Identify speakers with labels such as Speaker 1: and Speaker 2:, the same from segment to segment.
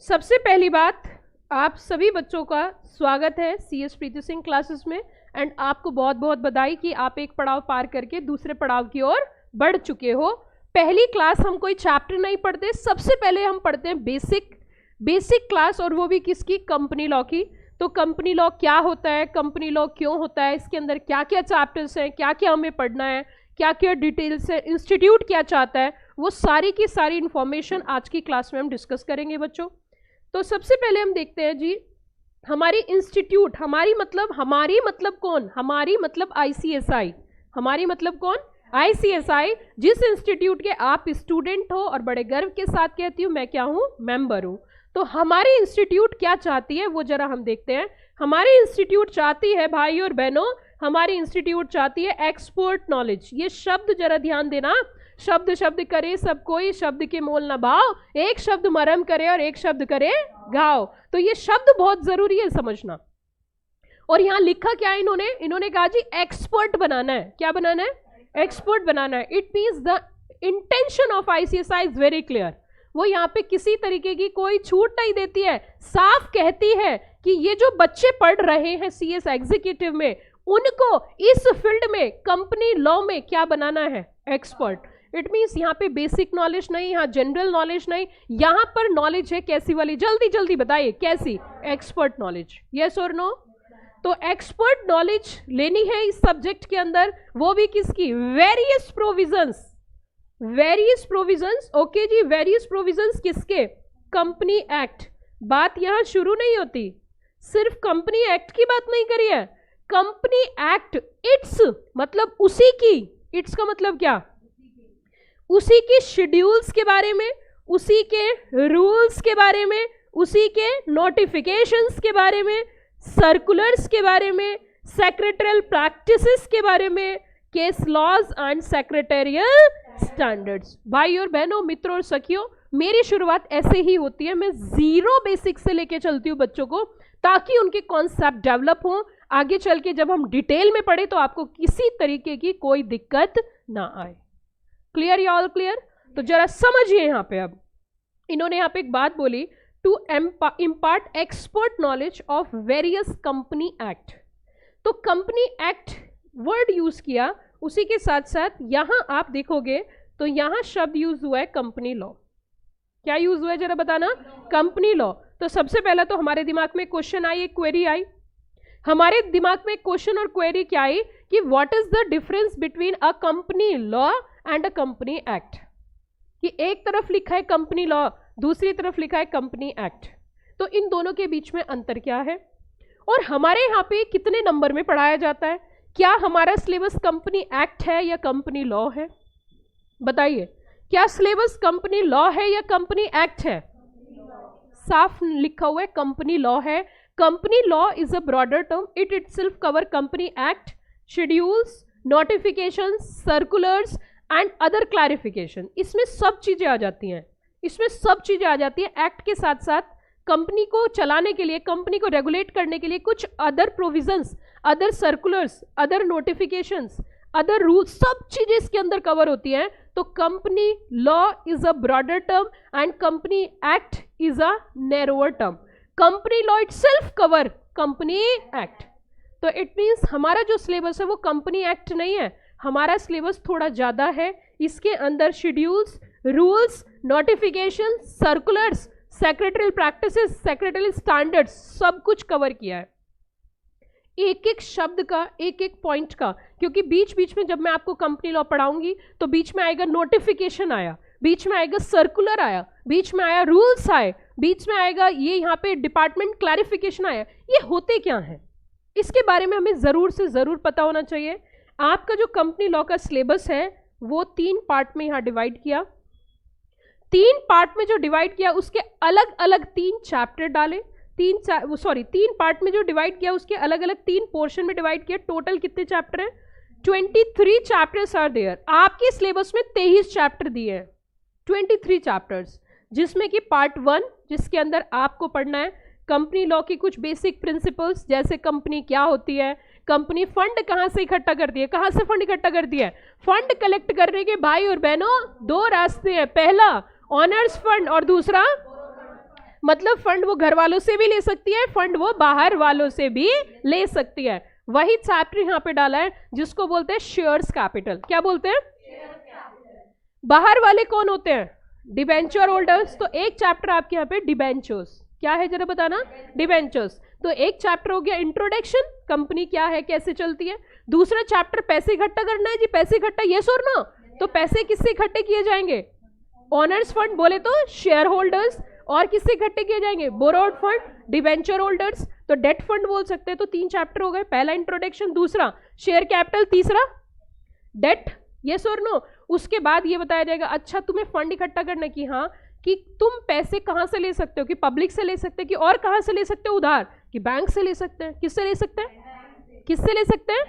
Speaker 1: सबसे पहली बात, आप सभी बच्चों का स्वागत है CS प्रीति सिंह क्लासेस में। एंड आपको बहुत बहुत बधाई कि आप एक पड़ाव पार करके दूसरे पड़ाव की ओर बढ़ चुके हो। पहली क्लास हम कोई चैप्टर नहीं पढ़ते, सबसे पहले हम पढ़ते हैं बेसिक क्लास, और वो भी किसकी? कंपनी लॉ की। तो कंपनी लॉ क्या होता है, कंपनी लॉ क्यों होता है, इसके अंदर क्या क्या चैप्टर्स हैं, क्या क्या हमें पढ़ना है, क्या क्या डिटेल्स है, इंस्टीट्यूट क्या चाहता है, वो सारी की सारी इंफॉर्मेशन आज की क्लास में हम डिस्कस करेंगे बच्चों। तो सबसे पहले हम देखते हैं जी, हमारी इंस्टीट्यूट, हमारी मतलब कौन? हमारी मतलब ICSI। हमारी मतलब कौन? ICSI। जिस इंस्टीट्यूट के आप स्टूडेंट हो और बड़े गर्व के साथ कहती हूँ मैं क्या हूँ? मेंबर हूँ। तो हमारी इंस्टीट्यूट क्या चाहती है वो जरा हम देखते हैं। हमारी इंस्टीट्यूट चाहती है भाई और बहनों, हमारी इंस्टीट्यूट चाहती है एक्सपर्ट नॉलेज। ये शब्द जरा ध्यान देना, शब्द शब्द करे सब कोई, शब्द के मोल न भाव, एक शब्द मरम करे और एक शब्द करे घाव। तो ये शब्द बहुत जरूरी है समझना। और यहां लिखा क्या है इन्होंने कहा जी एक्सपर्ट बनाना है। क्या बनाना है? एक्सपर्ट बनाना है। It means the intention of ICSI is very clear. वो यहाँ पे किसी तरीके की कोई छूट नहीं देती है, साफ कहती है कि ये जो बच्चे पढ़ रहे हैं CS एग्जीक्यूटिव में, उनको इस फील्ड में, कंपनी लॉ में क्या बनाना है? एक्सपर्ट। इट मीन्स यहाँ पे बेसिक नॉलेज नहीं, यहाँ जनरल नॉलेज नहीं, यहाँ पर नॉलेज है कैसी वाली? जल्दी जल्दी बताइए कैसी? Expert knowledge. यस और नो? तो एक्सपर्ट नॉलेज लेनी है इस सब्जेक्ट के अंदर, वो भी किसकी? Various provisions. Various provisions, okay जी, वेरियस प्रोविजंस किसके? Company act. बात यहां शुरू नहीं होती, सिर्फ कंपनी एक्ट की बात नहीं करी है, कंपनी एक्ट इट्स मतलब उसी की, इट्स का मतलब क्या? उसी की शेड्यूल्स के बारे में, उसी के रूल्स के बारे में, उसी के नोटिफिकेशंस के बारे में, सर्कुलर्स के बारे में, सेक्रेटरियल प्रैक्टिसेस के बारे में, case laws and secretarial standards. भाई और बहनों, मित्रों और सखियों, मेरी शुरुआत ऐसे ही होती है, मैं जीरो बेसिक से लेके चलती हूँ बच्चों को, ताकि उनके कॉन्सेप्ट डेवलप हो। आगे चल के जब हम डिटेल में पढ़े तो आपको किसी तरीके की कोई दिक्कत ना आए। क्लियर या ऑल क्लियर? तो जरा समझिए यहाँ पे। अब इन्होंने यहाँ पे एक बात बोली, to impart expert knowledge of various company act. तो कंपनी एक्ट वर्ड यूज किया, उसी के साथ साथ यहां आप देखोगे तो यहां शब्द यूज हुआ है कंपनी लॉ। क्या यूज हुआ है जरा बताना? Company law. तो सबसे पहला तो हमारे दिमाग में क्वेश्चन आई, एक क्वेरी आई हमारे दिमाग में। क्वेश्चन और क्वेरी क्या आई कि what is the difference between a company law and a company act. कि एक तरफ लिखा है कंपनी लॉ, दूसरी तरफ लिखा है कंपनी एक्ट, तो इन दोनों के बीच में अंतर क्या है? और हमारे यहाँ पे कितने नंबर में पढ़ाया जाता है? क्या हमारा सिलेबस कंपनी एक्ट है या कंपनी लॉ है? बताइए, क्या सिलेबस कंपनी लॉ है या कंपनी एक्ट है? साफ लिखा हुआ है कंपनी लॉ है। Company law is a broader term, it itself cover company act, schedules, notifications, circulars and other clarification. इसमें सब चीजें आ जाती हैं, इसमें सब चीजें आ जाती हैं। एक्ट के साथ साथ कंपनी को चलाने के लिए, कंपनी को रेगुलेट करने के लिए कुछ other provisions, other circulars, other notifications, other rules, सब चीजें इसके अंदर कवर होती हैं। तो company law is a broader term and company act is a narrower term. Company law itself cover company act. तो इट मींस हमारा जो सिलेबस है वो कंपनी एक्ट नहीं है, हमारा सिलेबस थोड़ा ज्यादा है। इसके अंदर schedules, rules, notification, circulars, secretarial practices, secretarial standards, सब कुछ कवर किया है। एक एक शब्द का, एक एक पॉइंट का, क्योंकि बीच बीच में जब मैं आपको कंपनी लॉ पढ़ाऊंगी तो बीच में आएगा नोटिफिकेशन आया, बीच में आएगा सर्कुलर आया, बीच में आया रूल्स आए, बीच में आएगा ये यहाँ पे डिपार्टमेंट क्लैरिफिकेशन आया। ये होते क्या हैं, इसके बारे में हमें जरूर से जरूर पता होना चाहिए। आपका जो कंपनी लॉ का सिलेबस है वो 3 पार्ट में यहाँ डिवाइड किया। 3 पार्ट में जो डिवाइड किया उसके अलग अलग 3 चैप्टर डाले। 3 पार्ट में जो डिवाइड किया उसके अलग अलग 3 पोर्शन में डिवाइड किया। टोटल कितने चैप्टर हैं? 23 चैप्टर्स आर देयर। आपके सिलेबस में 23 चैप्टर दिए हैं, 23 चैप्टर्स, जिसमें कि पार्ट 1 जिसके अंदर आपको पढ़ना है कंपनी लॉ की कुछ बेसिक प्रिंसिपल्स, जैसे कंपनी क्या होती है, कंपनी फंड कहाँ से इकट्ठा करती है, कहाँ से फंड इकट्ठा करती है। फंड कलेक्ट करने के भाई और बहनों 2 रास्ते हैं, पहला ऑनर्स फंड और दूसरा मतलब फंड वो घर वालों से भी ले सकती है, फंड वो बाहर वालों से भी ले सकती है। वही चैप्टर यहाँ पे डाला है जिसको बोलते हैं शेयर्स कैपिटल। क्या बोलते हैं? बाहर वाले कौन होते हैं? Debenture holders. तो एक चैप्टर आपके यहाँ पे डिबेंचर्स, क्या है जरा बताना? डिबेंचर्स। तो एक चैप्टर हो गया इंट्रोडक्शन, कंपनी क्या है, कैसे चलती है। दूसरा चैप्टर पैसे इकट्ठा करना है जी, पैसे इकट्ठा, यस और नो? तो पैसे किससे इकट्ठे किए जाएंगे? ओनर्स फंड बोले तो शेयर होल्डर्स, और किससे इकट्ठे किए जाएंगे? Borrowed fund, debenture holders. तो डेट फंड बोल सकते हैं। तो 3 चैप्टर हो गए, पहला इंट्रोडक्शन, दूसरा शेयर कैपिटल, तीसरा डेट, यस और नो। उसके बाद ये बताया जाएगा अच्छा तुम्हें फंड इकट्ठा करना कि हाँ, कि तुम पैसे कहाँ से ले सकते हो, कि पब्लिक से ले सकते हैं, कि और कहाँ से ले सकते हो उधार, कि बैंक से ले सकते हैं। किससे ले सकते हैं? किससे ले सकते हैं?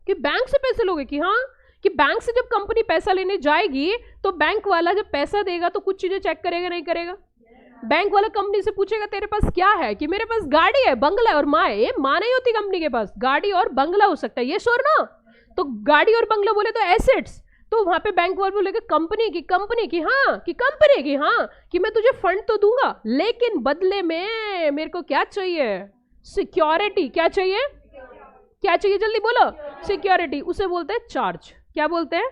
Speaker 1: कि बैंक से पैसे लोगे, कि हाँ, कि बैंक से जब कंपनी पैसा लेने जाएगी तो बैंक वाला जब पैसा देगा तो कुछ चीजें चेक करेगा, नहीं करेगा? बैंक वाला कंपनी से पूछेगा तेरे पास क्या है, कि मेरे पास गाड़ी है, बंगला है और माँ है। माँ नहीं होती कंपनी के पास, गाड़ी और बंगला हो सकता है, ये श्योर ना? तो गाड़ी और बंगला बोले तो एसेट्स। तो वहां पे बैंक वाले बोलेगा कंपनी की हाँ, कि कंपनी की हाँ, कि मैं तुझे फंड तो दूंगा लेकिन बदले में मेरे को क्या चाहिए? सिक्योरिटी। क्या चाहिए? क्या चाहिए जल्दी बोलो? सिक्योरिटी। उसे बोलते हैं चार्ज। क्या बोलते हैं?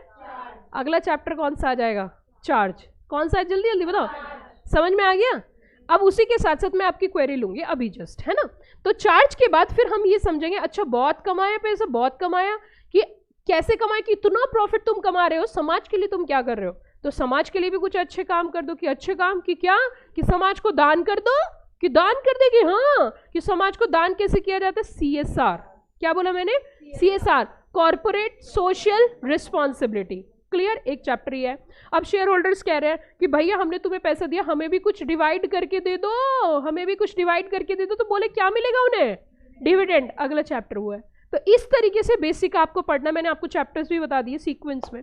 Speaker 1: अगला चैप्टर कौन सा आ जाएगा? चार्ज। कौन सा है? जल्दी जल्दी बताओ। समझ में आ गया? अब उसी के साथ साथ मैं आपकी क्वेरी लूंगी अभी जस्ट, है ना? तो चार्ज के बाद फिर हम ये समझेंगे अच्छा बहुत कमाया पैसा, बहुत कमाया, कि कैसे कमाए, कि इतना प्रॉफिट तुम कमा रहे हो, समाज के लिए तुम क्या कर रहे हो? तो समाज के लिए भी कुछ अच्छे काम कर दो। कि अच्छे काम कि क्या? कि समाज को दान कर दो, कि दान कर देगी हाँ, कि समाज को दान कैसे किया जाता है? CSR। क्या बोला मैंने? CSR, corporate social responsibility. Clear? एक चैप्टर ही है। अब शेयर होल्डर्स कह रहे हैं कि भैया हमने तुम्हें पैसा दिया, हमें भी कुछ डिवाइड करके दे दो, हमें भी कुछ डिवाइड करके दे दो। तो बोले क्या मिलेगा उन्हें? डिविडेंड। अगला चैप्टर हुआ है। तो इस तरीके से बेसिक आपको पढ़ना, मैंने आपको चैप्टर्स भी बता दिए सीक्वेंस में।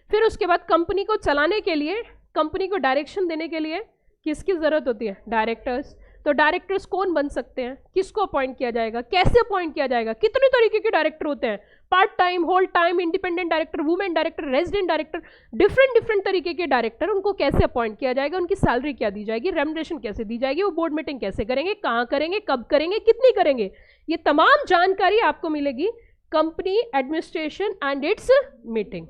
Speaker 1: फिर उसके बाद कंपनी को चलाने के लिए, कंपनी को डायरेक्शन देने के लिए किसकी जरूरत होती है? डायरेक्टर्स। तो डायरेक्टर्स कौन बन सकते हैं, किसको अपॉइंट किया जाएगा, कैसे अपॉइंट किया जाएगा, कितने तरीके के डायरेक्टर होते हैं? Part time, whole time, independent director, women director, resident director, different तरीके के डायरेक्टर। उनको कैसे अपॉइंट किया जाएगा, उनकी सैलरी क्या दी जाएगी, रेम्युनरेशन कैसे दी जाएगी, वो बोर्ड मीटिंग कैसे करेंगे, कहाँ करेंगे, कब करेंगे, कितनी करेंगे, ये तमाम जानकारी आपको मिलेगी company administration and its meeting.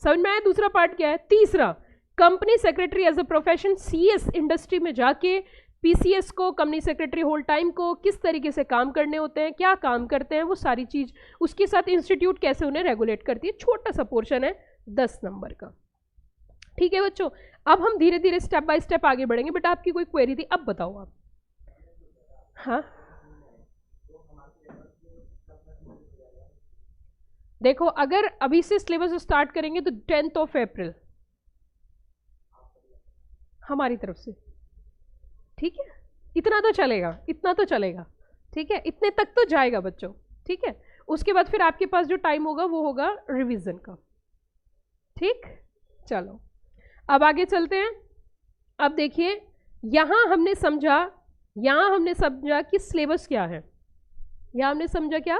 Speaker 1: समझ में आया? दूसरा पार्ट क्या है? तीसरा, company secretary as a profession, CS industry में जाके PCS को, कंपनी सेक्रेटरी होल टाइम को किस तरीके से काम करने होते हैं, क्या काम करते हैं, वो सारी चीज, उसके साथ इंस्टीट्यूट कैसे उन्हें रेगुलेट करती है। छोटा सा पोर्शन है 10 नंबर का। ठीक है बच्चों, अब हम धीरे धीरे स्टेप बाय स्टेप आगे बढ़ेंगे। बेटा आपकी कोई क्वेरी थी, अब बताओ आप। हाँ देखो, अगर अभी से सिलेबस स्टार्ट करेंगे तो 10 अप्रैल हमारी तरफ से। ठीक है, इतना तो चलेगा, इतना तो चलेगा। ठीक है, इतने तक तो जाएगा बच्चों। ठीक है, उसके बाद फिर आपके पास जो टाइम होगा वो होगा रिवीजन का। ठीक, चलो अब आगे चलते हैं। अब देखिए, यहां हमने समझा कि सिलेबस क्या है। यहां हमने समझा क्या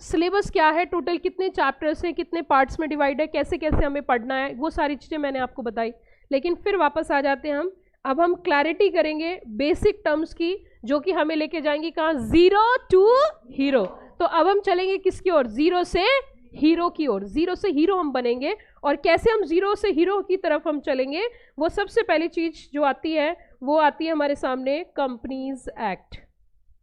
Speaker 1: सिलेबस क्या है, टोटल कितने चैप्टर्स हैं, कितने पार्ट्स में डिवाइड है, कैसे कैसे हमें पढ़ना है, वो सारी चीज़ें मैंने आपको बताई। लेकिन फिर वापस आ जाते हैं हम। अब हम क्लैरिटी करेंगे बेसिक टर्म्स की, जो कि हमें लेके जाएंगी कहाँ? 0 to हीरो। तो अब हम चलेंगे किसकी ओर? 0 से हीरो की ओर। 0 से हीरो हम बनेंगे। और कैसे हम 0 से हीरो की तरफ हम चलेंगे, वो सबसे पहली चीज जो आती है वो आती है हमारे सामने कंपनीज एक्ट।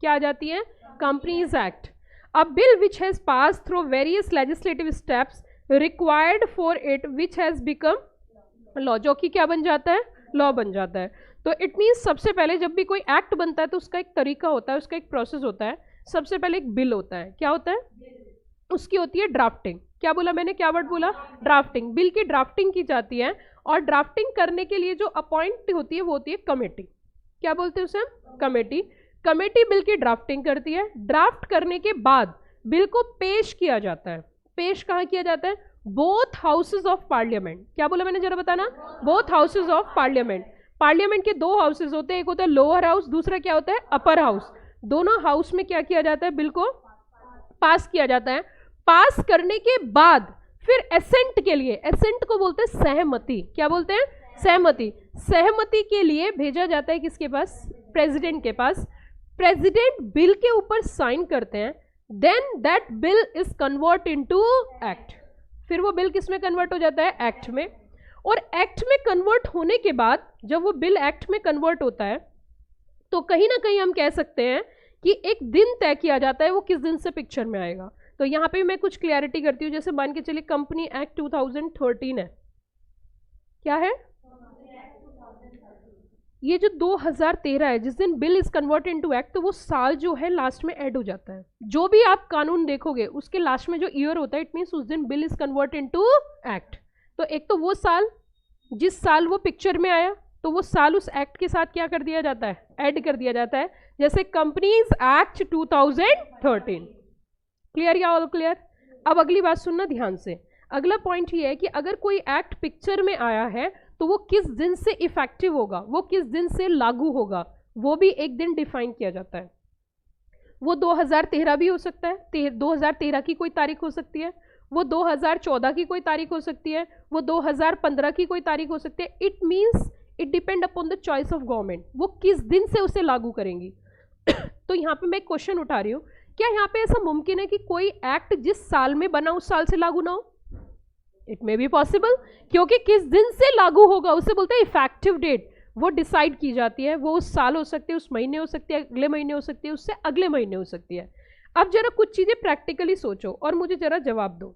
Speaker 1: क्या आ जाती है? Companies act. A bill which has passed through various legislative steps required for it which has become law, जो कि क्या बन जाता है? लॉ बन जाता है। तो इट मीन्स सबसे पहले जब भी कोई एक्ट बनता है तो उसका एक तरीका होता है, उसका एक प्रोसेस होता है। सबसे पहले एक बिल होता है। क्या होता है? उसकी होती है ड्राफ्टिंग। क्या बोला मैंने? क्या वर्ड बोला? ड्राफ्टिंग। बिल की ड्राफ्टिंग की जाती है और ड्राफ्टिंग करने के लिए जो अपॉइंट होती है वो होती है कमेटी। क्या बोलते हैं उसे? कमेटी। कमेटी बिल की ड्राफ्टिंग करती है। ड्राफ्ट करने के बाद बिल को पेश किया जाता है। पेश कहाँ किया जाता है? Both houses of parliament. क्या बोला मैंने जरा बताना? Both houses of parliament. Parliament के 2 हाउसेज होते हैं, एक होता है लोअर हाउस, दूसरा क्या होता है? Upper house. दोनों हाउस में क्या किया जाता है? बिल को पास किया जाता है। पास करने के बाद फिर एसेंट के लिए, एसेंट को बोलते हैं सहमति। क्या बोलते हैं? सहमति। सहमति के लिए भेजा जाता है किसके पास? प्रेसिडेंट के पास। प्रेसिडेंट बिल के ऊपर साइन करते हैं, then that bill is convert into act. फिर वो बिल किस में कन्वर्ट हो जाता है? एक्ट में। और एक्ट में कन्वर्ट होने के बाद जब वो बिल एक्ट में कन्वर्ट होता है तो कहीं ना कहीं हम कह सकते हैं कि एक दिन तय किया जाता है वो किस दिन से पिक्चर में आएगा। तो यहाँ पे मैं कुछ क्लियरिटी करती हूँ। जैसे मान के चलिए कंपनी एक्ट 2013 है, क्या है ये जो 2013 है, जिस दिन bill is convert into act, तो वो साल जो है लास्ट में ऐड हो जाता है। जो भी आप कानून देखोगे उसके लास्ट में जो ईयर होता है, इट मीन्स उस दिन bill is convert into act. तो एक तो वो साल जिस साल वो पिक्चर में आया, तो वो साल उस एक्ट के साथ क्या कर दिया जाता है? ऐड कर दिया जाता है। जैसे कंपनीज एक्ट 2013। क्लियर या ऑल क्लियर? अब अगली बात सुनना ध्यान से। अगला पॉइंट ये है कि अगर कोई एक्ट पिक्चर में आया है तो वो किस दिन से इफेक्टिव होगा, वो किस दिन से लागू होगा, वो भी एक दिन डिफाइन किया जाता है। वो 2013 भी हो सकता है, 2013 की कोई तारीख हो सकती है, वो 2014 की कोई तारीख हो सकती है, वो 2015 की कोई तारीख हो सकती है। It means it depend upon the choice of government, वो किस दिन से उसे लागू करेंगी। तो यहाँ पे मैं एक क्वेश्चन उठा रही हूँ, क्या यहाँ पे ऐसा मुमकिन है कि कोई एक्ट जिस साल में बना उस साल से लागू ना हो? इट मे बी पॉसिबल, क्योंकि किस दिन से लागू होगा उसे बोलते हैं इफेक्टिव डेट। वो डिसाइड की जाती है, वो उस साल हो सकती है, उस महीने हो सकती है, अगले महीने हो सकती है, उससे अगले महीने हो सकती है। अब जरा कुछ चीजें प्रैक्टिकली सोचो और मुझे जरा जवाब दो।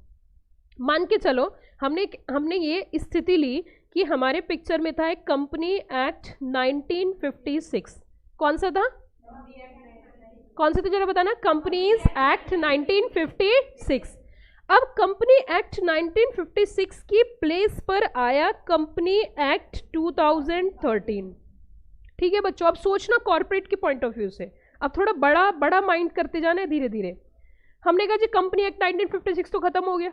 Speaker 1: मान के चलो हमने ये स्थिति ली कि हमारे पिक्चर में था एक कंपनी एक्ट 1956। कौन सा था? कौन सा था जरा बताना? Companies act 1956। अब कंपनी एक्ट 1956 की प्लेस पर आया कंपनी एक्ट 2013। ठीक है बच्चों, अब सोचना कॉर्पोरेट के पॉइंट ऑफ व्यू से। अब थोड़ा बड़ा बड़ा माइंड करते जाना है धीरे धीरे। हमने कहा जी कंपनी एक्ट 1956 तो खत्म हो गया,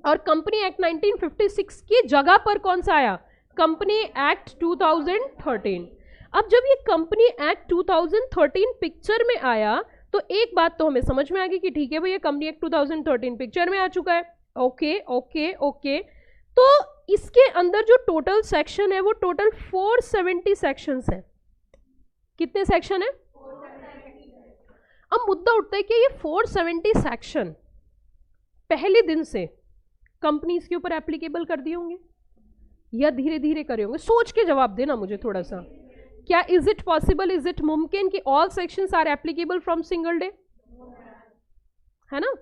Speaker 1: और कंपनी एक्ट 1956 की जगह पर कौन सा आया? Company act 2013। अब जब ये कंपनी एक्ट 2013 पिक्चर में आया तो एक बात तो हमें समझ में आ गई कि ठीक है भैया कंपनी एक्ट 2013 पिक्चर में आ चुका है। Okay okay okay. तो इसके अंदर जो टोटल सेक्शन है वो टोटल 470 सेक्शंस है। कितने सेक्शन है? अब मुद्दा उठता है कि ये 470 सेक्शन पहले दिन से कंपनीज के ऊपर एप्लीकेबल कर दिए होंगे या धीरे धीरे करे होंगे? सोच के जवाब देना मुझे थोड़ा सा। क्या is it possible, is it मुमकिन कि all sections are applicable from single day? है ना?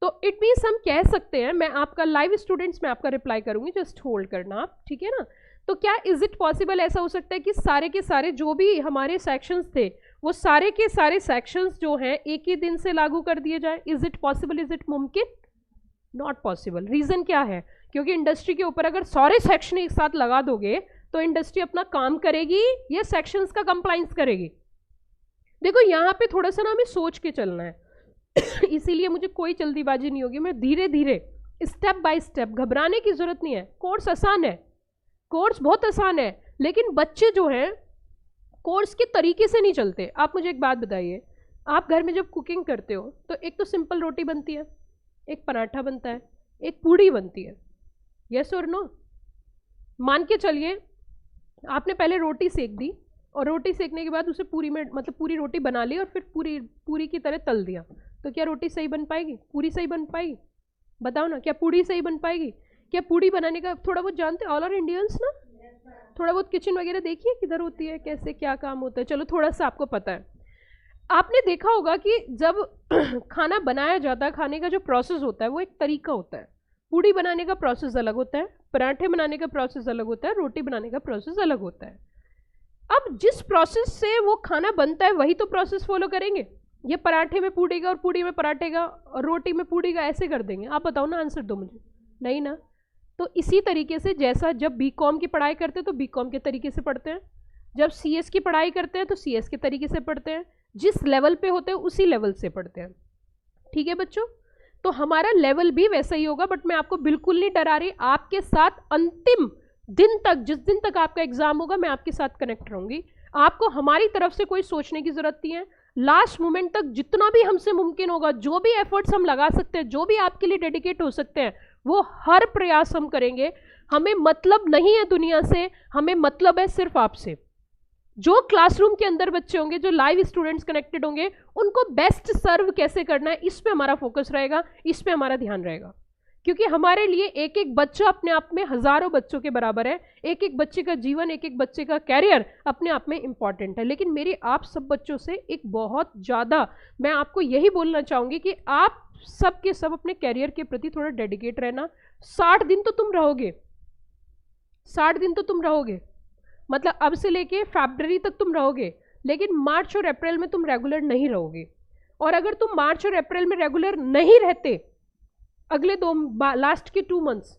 Speaker 1: तो इट मीन्स हम कह सकते हैं, मैं आपका लाइव स्टूडेंट्स में आपका रिप्लाई करूंगी, जस्ट होल्ड करना आप, ठीक है ना? तो क्या इज इट पॉसिबल, ऐसा हो सकता है कि सारे के सारे जो भी हमारे सेक्शंस थे वो सारे के सारे सेक्शंस जो हैं एक ही दिन से लागू कर दिए जाए? Is it possible, is it मुमकिन? Not possible. रीजन क्या है? क्योंकि इंडस्ट्री के ऊपर अगर सारे सेक्शन एक साथ लगा दोगे तो इंडस्ट्री अपना काम करेगी या सेक्शंस का कंप्लाइंस करेगी? देखो यहाँ पे थोड़ा सा ना हमें सोच के चलना है। इसीलिए मुझे कोई जल्दीबाजी नहीं होगी, मैं धीरे धीरे स्टेप बाय स्टेप, घबराने की जरूरत नहीं है। कोर्स आसान है, कोर्स बहुत आसान है, लेकिन बच्चे जो हैं कोर्स के तरीके से नहीं चलते। आप मुझे एक बात बताइए, आप घर में जब कुकिंग करते हो तो एक तो सिंपल रोटी बनती है, एक पराठा बनता है, एक पूड़ी बनती है, यस और नो? मान के चलिए आपने पहले रोटी सेक दी और रोटी सेकने के बाद उसे पूरी में मतलब पूरी रोटी बना ली और फिर पूरी की तरह तल दिया, तो क्या रोटी सही बन पाएगी? पूरी सही बन पाएगी? बताओ ना, क्या पूड़ी सही बन पाएगी? क्या पूड़ी बनाने का थोड़ा बहुत जानते हैं ऑल आर इंडियंस ना? थोड़ा बहुत किचन वगैरह देखिए किधर होती है, कैसे क्या काम होता है, चलो थोड़ा सा आपको पता है। आपने देखा होगा कि जब खाना बनाया जाता है, खाने का जो प्रोसेस होता है वो एक तरीका होता है। पूड़ी बनाने का प्रोसेस अलग होता है, पराठे बनाने का प्रोसेस अलग होता है, रोटी बनाने का प्रोसेस अलग होता है। अब जिस प्रोसेस से वो खाना बनता है वही तो प्रोसेस फॉलो करेंगे। ये पराठे में पूड़ी का और पूड़ी में पराठे का और रोटी में पूड़ी का ऐसे कर देंगे? आप बताओ ना, आंसर दो मुझे। नहीं ना? तो इसी तरीके से जैसा जब बीकॉम की पढ़ाई करते हैं तो बीकॉम के तरीके से पढ़ते हैं, जब सीएस की पढ़ाई करते हैं तो सीएस के तरीके से पढ़ते हैं, जिस लेवल पे होते हैं उसी लेवल से पढ़ते हैं। ठीक है बच्चों? तो हमारा लेवल भी वैसा ही होगा, बट मैं आपको बिल्कुल नहीं डरा रही। आपके साथ अंतिम दिन तक, जिस दिन तक आपका एग्जाम होगा, मैं आपके साथ कनेक्ट रहूंगी। आपको हमारी तरफ से कोई सोचने की जरूरत नहीं है। लास्ट मोमेंट तक जितना भी हमसे मुमकिन होगा, जो भी एफर्ट्स हम लगा सकते हैं, जो भी आपके लिए डेडिकेट हो सकते हैं, वो हर प्रयास हम करेंगे। हमें मतलब नहीं है दुनिया से, हमें मतलब है सिर्फ आपसे। जो क्लासरूम के अंदर बच्चे होंगे, जो लाइव स्टूडेंट्स कनेक्टेड होंगे, उनको बेस्ट सर्व कैसे करना है, इस पे हमारा फोकस रहेगा, इस पे हमारा ध्यान रहेगा। क्योंकि हमारे लिए एक एक बच्चा अपने आप में हजारों बच्चों के बराबर है। एक एक बच्चे का जीवन, एक एक बच्चे का कैरियर अपने आप में इंपॉर्टेंट है। लेकिन मेरी आप सब बच्चों से एक बहुत ज़्यादा मैं आपको यही बोलना चाहूँगी कि आप सब के सब अपने कैरियर के प्रति थोड़ा डेडिकेट रहना। 60 दिन तो तुम रहोगे, 60 दिन तो तुम रहोगे, मतलब अब से लेके फरवरी तक तुम रहोगे, लेकिन मार्च और अप्रैल में तुम रेगुलर नहीं रहोगे। और अगर तुम मार्च और अप्रैल में रेगुलर नहीं रहते अगले लास्ट के 2 मंथ्स,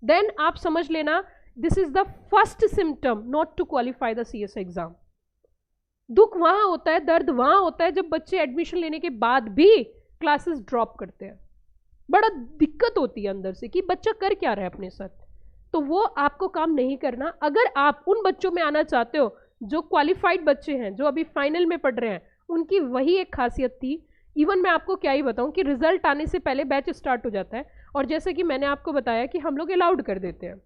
Speaker 1: देन आप समझ लेना this is the first symptom not to qualify the CS exam. दुख वहां होता है, दर्द वहां होता है जब बच्चे एडमिशन लेने के बाद भी क्लासेस ड्रॉप करते हैं। बड़ा दिक्कत होती है अंदर से कि बच्चा कर क्या रहा है अपने साथ। तो वो आपको काम नहीं करना। अगर आप उन बच्चों में आना चाहते हो जो क्वालिफाइड बच्चे हैं, जो अभी फाइनल में पढ़ रहे हैं, उनकी वही एक खासियत थी। इवन मैं आपको क्या ही बताऊं कि रिजल्ट आने से पहले बैच स्टार्ट हो जाता है, और जैसे कि मैंने आपको बताया कि हम लोग अलाउड कर देते हैं,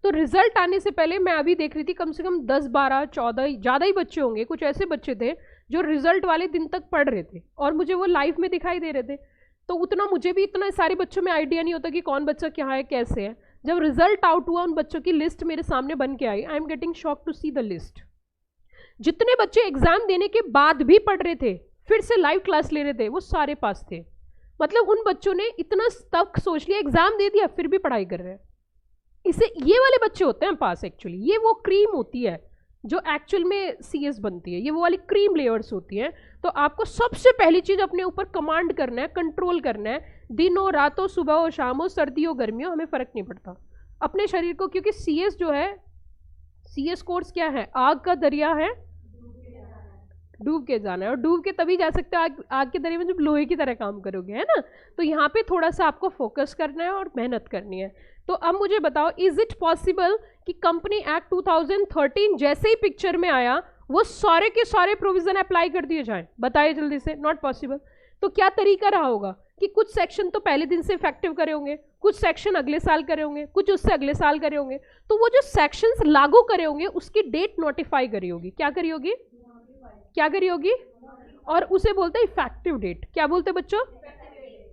Speaker 1: तो रिजल्ट आने से पहले मैं अभी देख रही थी कम से कम 10, 12, 14 ज़्यादा ही बच्चे होंगे, कुछ ऐसे बच्चे थे जो रिजल्ट वाले दिन तक पढ़ रहे थे और मुझे वो लाइव में दिखाई दे रहे थे। तो उतना मुझे भी इतना सारे बच्चों में आइडिया नहीं होता कि कौन बच्चा क्या है, कैसे है। जब रिजल्ट आउट हुआ, उन बच्चों की लिस्ट मेरे सामने बन के आई। I am getting shock to see the list. जितने बच्चे एग्जाम देने के बाद भी पढ़ रहे थे, फिर से लाइव क्लास ले रहे थे, वो सारे पास थे। मतलब उन बच्चों ने इतना तक सोच लिया, एग्जाम दे दिया फिर भी पढ़ाई कर रहे हैं। इसे ये वाले बच्चे होते हैं पास। एक्चुअली ये वो क्रीम होती है जो एक्चुअल में CS बनती है, ये वो वाली क्रीम लेयर्स होती हैं। तो आपको सबसे पहली चीज अपने ऊपर कमांड करना है, कंट्रोल करना है। दिन हो, रात हो, सुबह हो, शाम हो, सर्दी हो, गर्मी हो, हमें फर्क नहीं पड़ता अपने शरीर को। क्योंकि CS जो है, CS कोर्स क्या है, आग का दरिया है, डूब के जाना है। और डूब के तभी जा सकते हो आग के दरिया में जब लोहे की तरह काम करोगे, है ना। तो यहाँ पे थोड़ा सा आपको फोकस करना है और मेहनत करनी है। तो अब मुझे बताओ, इज इट पॉसिबल कि कंपनी एक्ट 2013 जैसे ही पिक्चर में आया वो सारे के सारे प्रोविजन अप्लाई कर दिए जाएं? बताइए जल्दी से। Not possible. तो क्या तरीका रहा होगा कि कुछ सेक्शन तो पहले दिन से इफेक्टिव करे होंगे, कुछ सेक्शन अगले साल करे होंगे, कुछ उससे अगले साल करे होंगे। तो वो जो सेक्शंस लागू करे होंगे उसकी डेट नोटिफाई करी होगी। क्या करी होगी? क्या करी होगी? और उसे बोलते हैं इफेक्टिव डेट। क्या बोलते हैं बच्चों?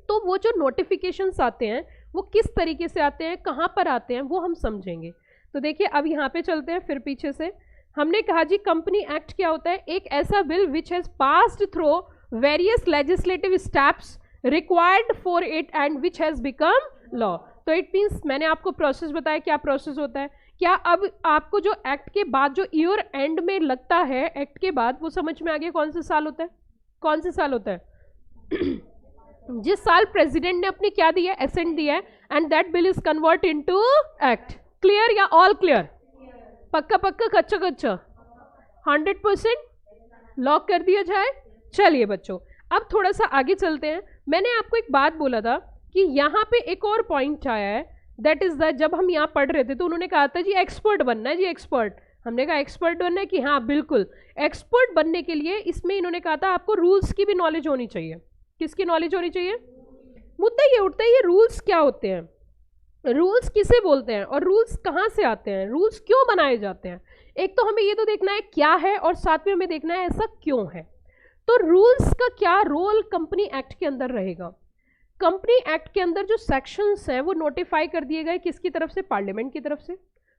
Speaker 1: तो वो जो नोटिफिकेशंस आते हैं वो किस तरीके से आते हैं, कहाँ पर आते हैं, वो हम समझेंगे। तो देखिए अब यहाँ पे चलते हैं फिर पीछे से। हमने कहा जी कंपनी एक्ट क्या होता है? एक ऐसा bill which has passed through various legislative steps required for it and which has become law. तो इट मीन्स मैंने आपको प्रोसेस बताया, क्या प्रोसेस होता है। क्या अब आपको जो एक्ट के बाद जो ईयर एंड में लगता है, एक्ट के बाद, वो समझ में आ गया कौन सा साल होता है? कौन सा साल होता है? जिस साल प्रेसिडेंट ने अपनी क्या दिया, एसेंट दिया है, and that bill is convert into act. Clear या ऑल क्लियर? पक्का पक्का, कच्चा कच्चा, 100% लॉक कर दिया जाए। चलिए बच्चों अब थोड़ा सा आगे चलते हैं। मैंने आपको एक बात बोला था कि यहाँ पे एक और पॉइंट आया है, दैट इज दैट जब हम यहाँ पढ़ रहे थे तो उन्होंने कहा था जी एक्सपर्ट बनना है, जी एक्सपर्ट। हमने कहा एक्सपर्ट बनना है कि हाँ बिल्कुल। एक्सपर्ट बनने के लिए इसमें इन्होंने कहा था आपको रूल्स की भी नॉलेज होनी चाहिए। किसकी नॉलेज होनी चाहिए? मुद्दा ये उठता है, ये रूल्स क्या होते हैं, रूल्स किसे बोलते हैं और रूल्स कहाँ से आते हैं, रूल्स क्यों बनाए जाते हैं। एक तो हमें ये तो देखना है क्या है, और साथ में हमें देखना है ऐसा क्यों है। तो रूल्स का क्या रोल कंपनी एक्ट के अंदर रहेगा? कंपनी एक्ट के अंदर जो सेक्शंस हैं वो नोटिफाई कर दिए गए किसकी तरफ से? पार्लियामेंट की तरफ से।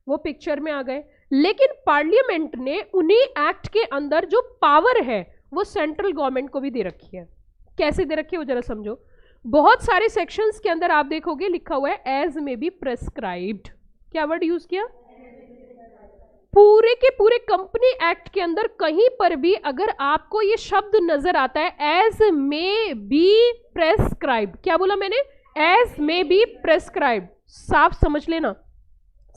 Speaker 1: वो पिक्चर में आ गए। लेकिन पार्लियामेंट ने उन्हीं एक्ट के अंदर जो पावर है वो सेंट्रल गवर्नमेंट को भी दे रखी है। कैसे दे रखी है वो जरा समझो। बहुत सारे सेक्शंस के अंदर आप देखोगे लिखा हुआ है एज मे बी प्रेस्क्राइब्ड। क्या वर्ड यूज किया? पूरे के पूरे कंपनी एक्ट के अंदर कहीं पर भी अगर आपको ये शब्द नजर आता है एज मे बी प्रेस्क्राइब्ड, क्या बोला मैंने? As may be prescribed. साफ समझ लेना,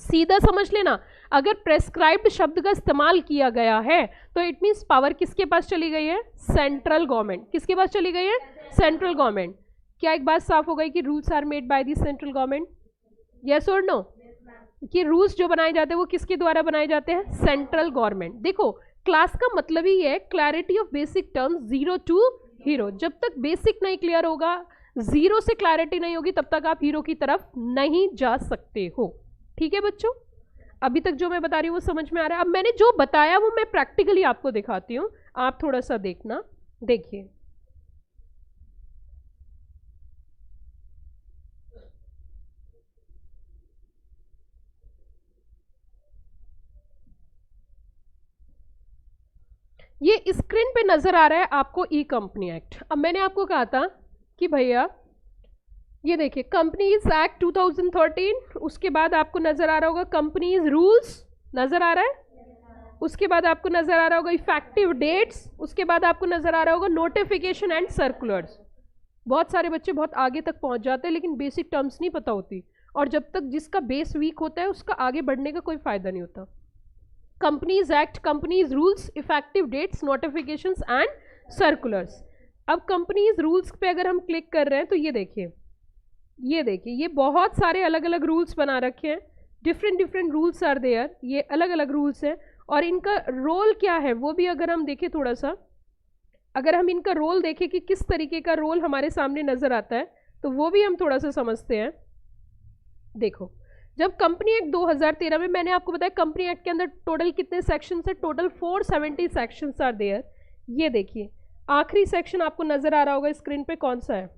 Speaker 1: सीधा समझ लेना। अगर प्रेस्क्राइब्ड शब्द का इस्तेमाल किया गया है तो इट मींस पावर किसके पास चली गई है? Central government. किसके पास चली गई है? Central government. क्या एक बात साफ हो गई कि rules are made by the central government? Yes और नो? कि रूल्स जो बनाए जाते हैं वो किसके द्वारा बनाए जाते हैं? Central government. देखो क्लास का मतलब ही है clarity of basic terms, zero to hero. जब तक बेसिक नहीं क्लियर होगा, जीरो से क्लैरिटी नहीं होगी, तब तक आप हीरो की तरफ नहीं जा सकते हो। ठीक है बच्चों, अभी तक जो मैं बता रही हूँ वो समझ में आ रहा है? अब मैंने जो बताया वो मैं प्रैक्टिकली आपको दिखाती हूँ, आप थोड़ा सा देखना। देखिए ये स्क्रीन पे नजर आ रहा है आपको ई कंपनी एक्ट। अब मैंने आपको कहा था कि भैया ये देखिए कंपनीज एक्ट 2013, उसके बाद आपको नजर आ रहा होगा कंपनीज रूल्स, नजर आ रहा है, उसके बाद आपको नजर आ रहा होगा इफेक्टिव डेट्स, उसके बाद आपको नजर आ रहा होगा नोटिफिकेशन एंड सर्कुलर्स। बहुत सारे बच्चे बहुत आगे तक पहुंच जाते हैं लेकिन बेसिक टर्म्स नहीं पता होती, और जब तक जिसका बेस वीक होता है उसका आगे बढ़ने का कोई फायदा नहीं होता। Companies act, companies rules, effective dates, notifications and circulars. अब कंपनीज रूल्स पे अगर हम क्लिक कर रहे हैं तो ये देखिए, ये देखिए ये बहुत सारे अलग अलग रूल्स बना रखे हैं, different different rules are there, ये अलग अलग रूल्स हैं। और इनका रोल क्या है वो भी अगर हम देखें थोड़ा सा, अगर हम इनका रोल देखें कि किस तरीके का रोल हमारे सामने नजर आता है तो वो भी हम थोड़ा सा समझते हैं। देखो जब कंपनी एक्ट 2013 में, मैंने आपको बताया कंपनी एक्ट के अंदर टोटल कितने सेक्शंस है, टोटल 470 सेक्शंस आर देयर। ये देखिए आखिरी सेक्शन आपको नजर आ रहा होगा स्क्रीन पे, कौन सा है?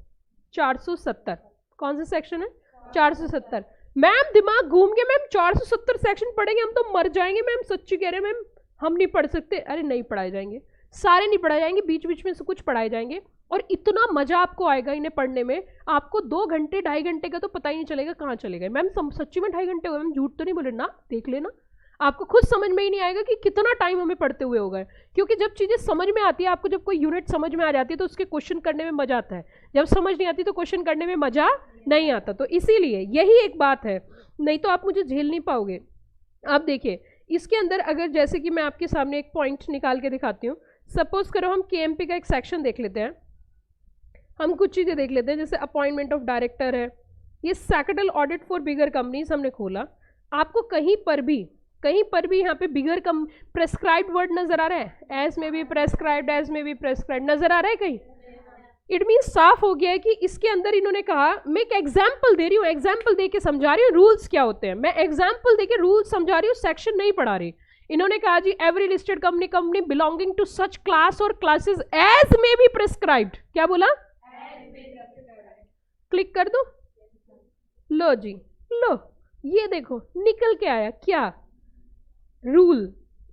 Speaker 1: 470। कौन सा सेक्शन है? 470। मैम दिमाग घूम के, मैम 470 सेक्शन पढ़ेंगे हम तो मर जाएंगे मैम, सच्ची कह रहे हैं मैम, हम नहीं पढ़ सकते। अरे नहीं पढ़ाए जाएंगे, सारे नहीं पढ़ाए जाएंगे, बीच बीच में से कुछ पढ़ाए जाएंगे, और इतना मजा आपको आएगा इन्हें पढ़ने में, आपको 2 घंटे 2.5 घंटे का तो पता ही नहीं चलेगा कहाँ चले गए। मैम सच्ची में 2.5 घंटे हो गए, मैम झूठ तो नहीं बोले ना, देख लेना, आपको खुद समझ में ही नहीं आएगा कि कितना टाइम हमें पढ़ते हुए हो गए। क्योंकि जब चीज़ें समझ में आती है, आपको जब कोई यूनिट समझ में आ जाती है तो उसके क्वेश्चन करने में मजा आता है, जब समझ नहीं आती तो क्वेश्चन करने में मजा नहीं आता। तो इसीलिए यही एक बात है, नहीं तो आप मुझे झेल नहीं पाओगे। आप देखिए इसके अंदर अगर जैसे कि मैं आपके सामने एक पॉइंट निकाल के दिखाती हूँ, सपोज करो हम केएमपी का एक सेक्शन देख लेते हैं, हम कुछ चीज़ें देख लेते हैं, जैसे अपॉइंटमेंट ऑफ डायरेक्टर है, ये सेक्रेटल ऑडिट फॉर बिगर कंपनीज हमने खोला, आपको कहीं पर भी यहाँ पे बिगर कम प्रेस्क्राइब्ड वर्ड नजर आ रहा है? एज में भी प्रेस्क्राइब्ड, एज में भी प्रेस्क्राइब्ड नजर आ रहा है कहीं? इट मीन साफ हो गया है कि इसके अंदर इन्होंने कहा, मैं एक एग्जाम्पल दे रही हूँ, एग्जाम्पल दे के समझा रही हूँ रूल्स क्या होते हैं, मैं एग्जाम्पल दे के रूल्स समझा रही हूँ, सेक्शन नहीं पढ़ा रही। इन्होंने कहा जी every listed company belonging to such class और classes as may be prescribed, क्या बोला? क्लिक कर दो, लो जी, लो ये देखो निकल के आया क्या रूल।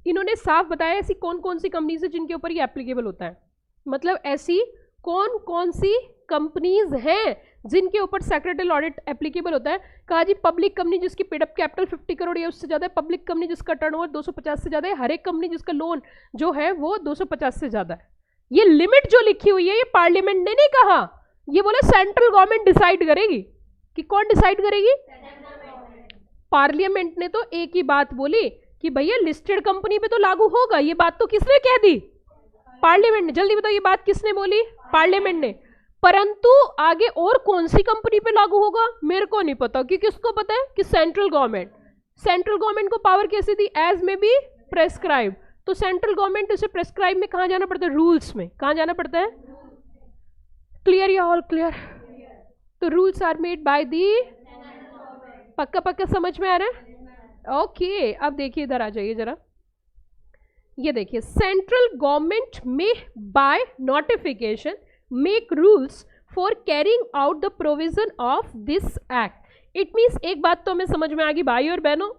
Speaker 1: इन्होंने साफ बताया ऐसी कौन कौन सी कंपनीज है जिनके ऊपर ये एप्लीकेबल होता है, मतलब ऐसी कौन कौन सी कंपनीज हैं जिनके ऊपर सेक्रेटरी ऑडिट एप्लीकेबल होता है। कहा जी पब्लिक कंपनी जिसकी पेड अप कैपिटल 50 करोड़ या उससे ज्यादा है, पब्लिक कंपनी जिसका टर्नओवर 250 से ज्यादा है, हर एक कंपनी जिसका लोन जो है वो 250 से ज्यादा है। ये लिमिट जो लिखी हुई है ये पार्लियामेंट ने नहीं कहा, ये बोला सेंट्रल गवर्नमेंट डिसाइड करेगी। कि कौन डिसाइड करेगी? पार्लियामेंट ने तो एक ही बात बोली कि भैया लिस्टेड कंपनी पे तो लागू होगा, ये बात तो किसने कह दी? पार्लियामेंट ने। जल्दी बताओ ये बात किसने बोली? पार्लियामेंट ने। परंतु आगे और कौन सी कंपनी पे लागू होगा मेरे को नहीं पता, कि किसको पता है? कि सेंट्रल गवर्नमेंट। सेंट्रल गवर्नमेंट को पावर कैसे दी? As may be prescribe. तो सेंट्रल गवर्नमेंट उसे प्रेस्क्राइब में कहां जाना पड़ता है? रूल्स में। कहां जाना पड़ता है? क्लियर या ऑल क्लियर? तो rules are made by the, पक्का पक्का समझ में आ रहा है? ओके अब देखिए इधर आ जाइए जरा, ये देखिए सेंट्रल गवर्नमेंट में by notification make rules for carrying out the provision of this act. It means एक बात तो हमें समझ में आ गई भाई और बहनों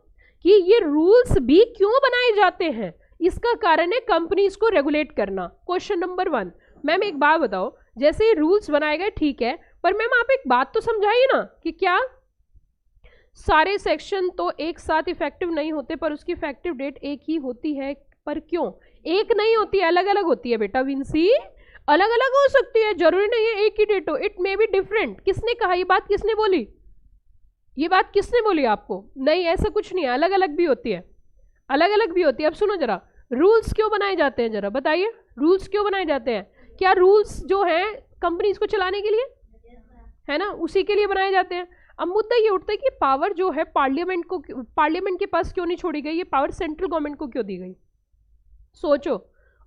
Speaker 1: कि ये रूल्स भी क्यों बनाए जाते हैं। इसका कारण है कंपनीज को रेगुलेट करना। क्वेश्चन नंबर 1, मैम एक बात बताओ, जैसे ये रूल्स बनाए गए ठीक है, पर मैम आप एक बात तो समझाइए ना कि क्या सारे सेक्शन तो एक साथ इफेक्टिव नहीं होते पर उसकी इफेक्टिव डेट एक ही होती है? पर क्यों एक नहीं होती है, अलग अलग होती है बेटा विंसी, अलग अलग हो सकती है, जरूरी नहीं है एक ही डेट हो, इट मे बी डिफरेंट। किसने कहा ये बात? किसने बोली ये बात? किसने बोली आपको? नहीं ऐसा कुछ नहीं है, अलग अलग भी होती है, अलग अलग भी होती है। अब सुनो जरा, रूल्स क्यों बनाए जाते हैं, जरा बताइए रूल्स क्यों बनाए जाते हैं? क्या रूल्स जो है कंपनीज को चलाने के लिए है ना, उसी के लिए बनाए जाते हैं। अब मुद्दा ये उठता है कि पावर जो है पार्लियामेंट को, पार्लियामेंट के पास क्यों नहीं छोड़ी गई, ये पावर सेंट्रल गवर्नमेंट को क्यों दी गई? सोचो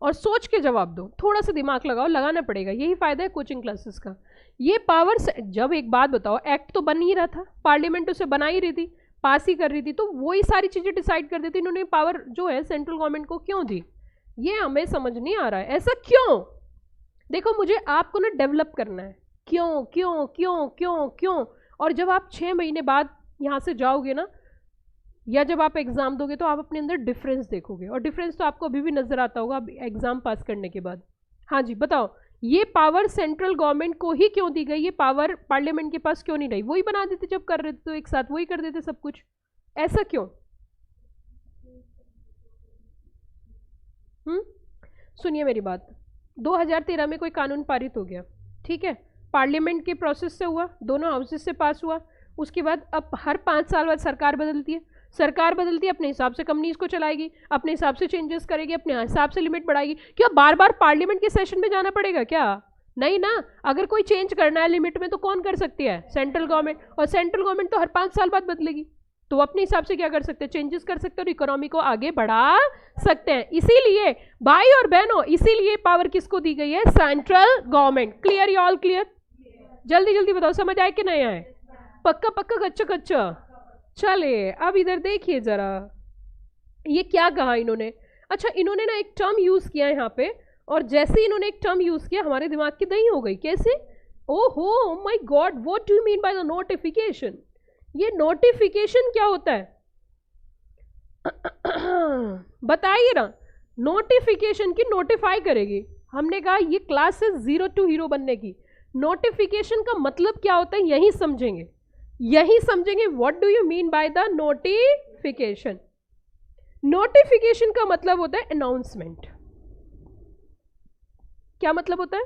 Speaker 1: और सोच के जवाब दो, थोड़ा सा दिमाग लगाओ, लगाना पड़ेगा, यही फायदा है कोचिंग क्लासेस का। ये पावर, जब एक बात बताओ, एक्ट तो बन ही रहा था, पार्लियामेंट उसे बना ही रही थी, पास ही कर रही थी, तो वही सारी चीजें डिसाइड कर देती। इन्होंने पावर जो है सेंट्रल गवर्नमेंट को क्यों दी, ये हमें समझ नहीं आ रहा है। ऐसा क्यों? देखो मुझे आपको ना डेवलप करना है, क्यों क्यों क्यों क्यों क्यों। और जब आप 6 महीने बाद यहाँ से जाओगे ना, या जब आप एग्जाम दोगे, तो आप अपने अंदर डिफरेंस देखोगे, और डिफरेंस तो आपको अभी भी नजर आता होगा एग्जाम पास करने के बाद। हाँ जी बताओ, ये पावर सेंट्रल गवर्नमेंट को ही क्यों दी गई, ये पावर पार्लियामेंट के पास क्यों नहीं रही? वही बना देते जब कर रहे थे, तो एक साथ वही कर देते सब कुछ। ऐसा क्यों? हम्म, सुनिए मेरी बात। 2013 में कोई कानून पारित हो गया, ठीक है, पार्लियामेंट के प्रोसेस से हुआ, दोनों हाउसेस से पास हुआ। उसके बाद अब हर 5 साल बाद सरकार बदलती है, सरकार बदलती है, अपने हिसाब से कंपनीज को चलाएगी, अपने हिसाब से चेंजेस करेगी, अपने हिसाब से लिमिट बढ़ाएगी। क्या बार बार पार्लियामेंट के सेशन में जाना पड़ेगा क्या? नहीं ना। अगर कोई चेंज करना है लिमिट में, तो कौन कर सकती है? Central government. और सेंट्रल गवर्नमेंट तो हर 5 साल बाद बदलेगी, तो अपने हिसाब से क्या कर सकते हैं? चेंजेस कर सकते हैं और इकोनॉमी को आगे बढ़ा सकते हैं। इसीलिए भाई और बहनों, इसीलिए पावर किसको दी गई है? Central government. Clear? You all clear? जल्दी जल्दी बताओ, समझ आए कि नहीं आए? पक्का पक्का, कच्चा कच्चा? चलिए अब इधर देखिए जरा, ये क्या कहा इन्होंने। अच्छा, इन्होंने ना एक टर्म यूज किया यहाँ पे, और जैसे ही इन्होंने एक टर्म यूज किया, हमारे दिमाग की दही हो गई। कैसे? ओहो my God, what do you mean by the notification? ये नोटिफिकेशन क्या होता है? बताइए ना। नोटिफिकेशन की नोटिफाई करेगी। हमने कहा ये क्लास है जीरो टू हीरो बनने की। नोटिफिकेशन का मतलब क्या होता है, यही समझेंगे, यही समझेंगे। What do you mean by the notification? Notification का मतलब होता है अनाउंसमेंट। क्या मतलब होता है?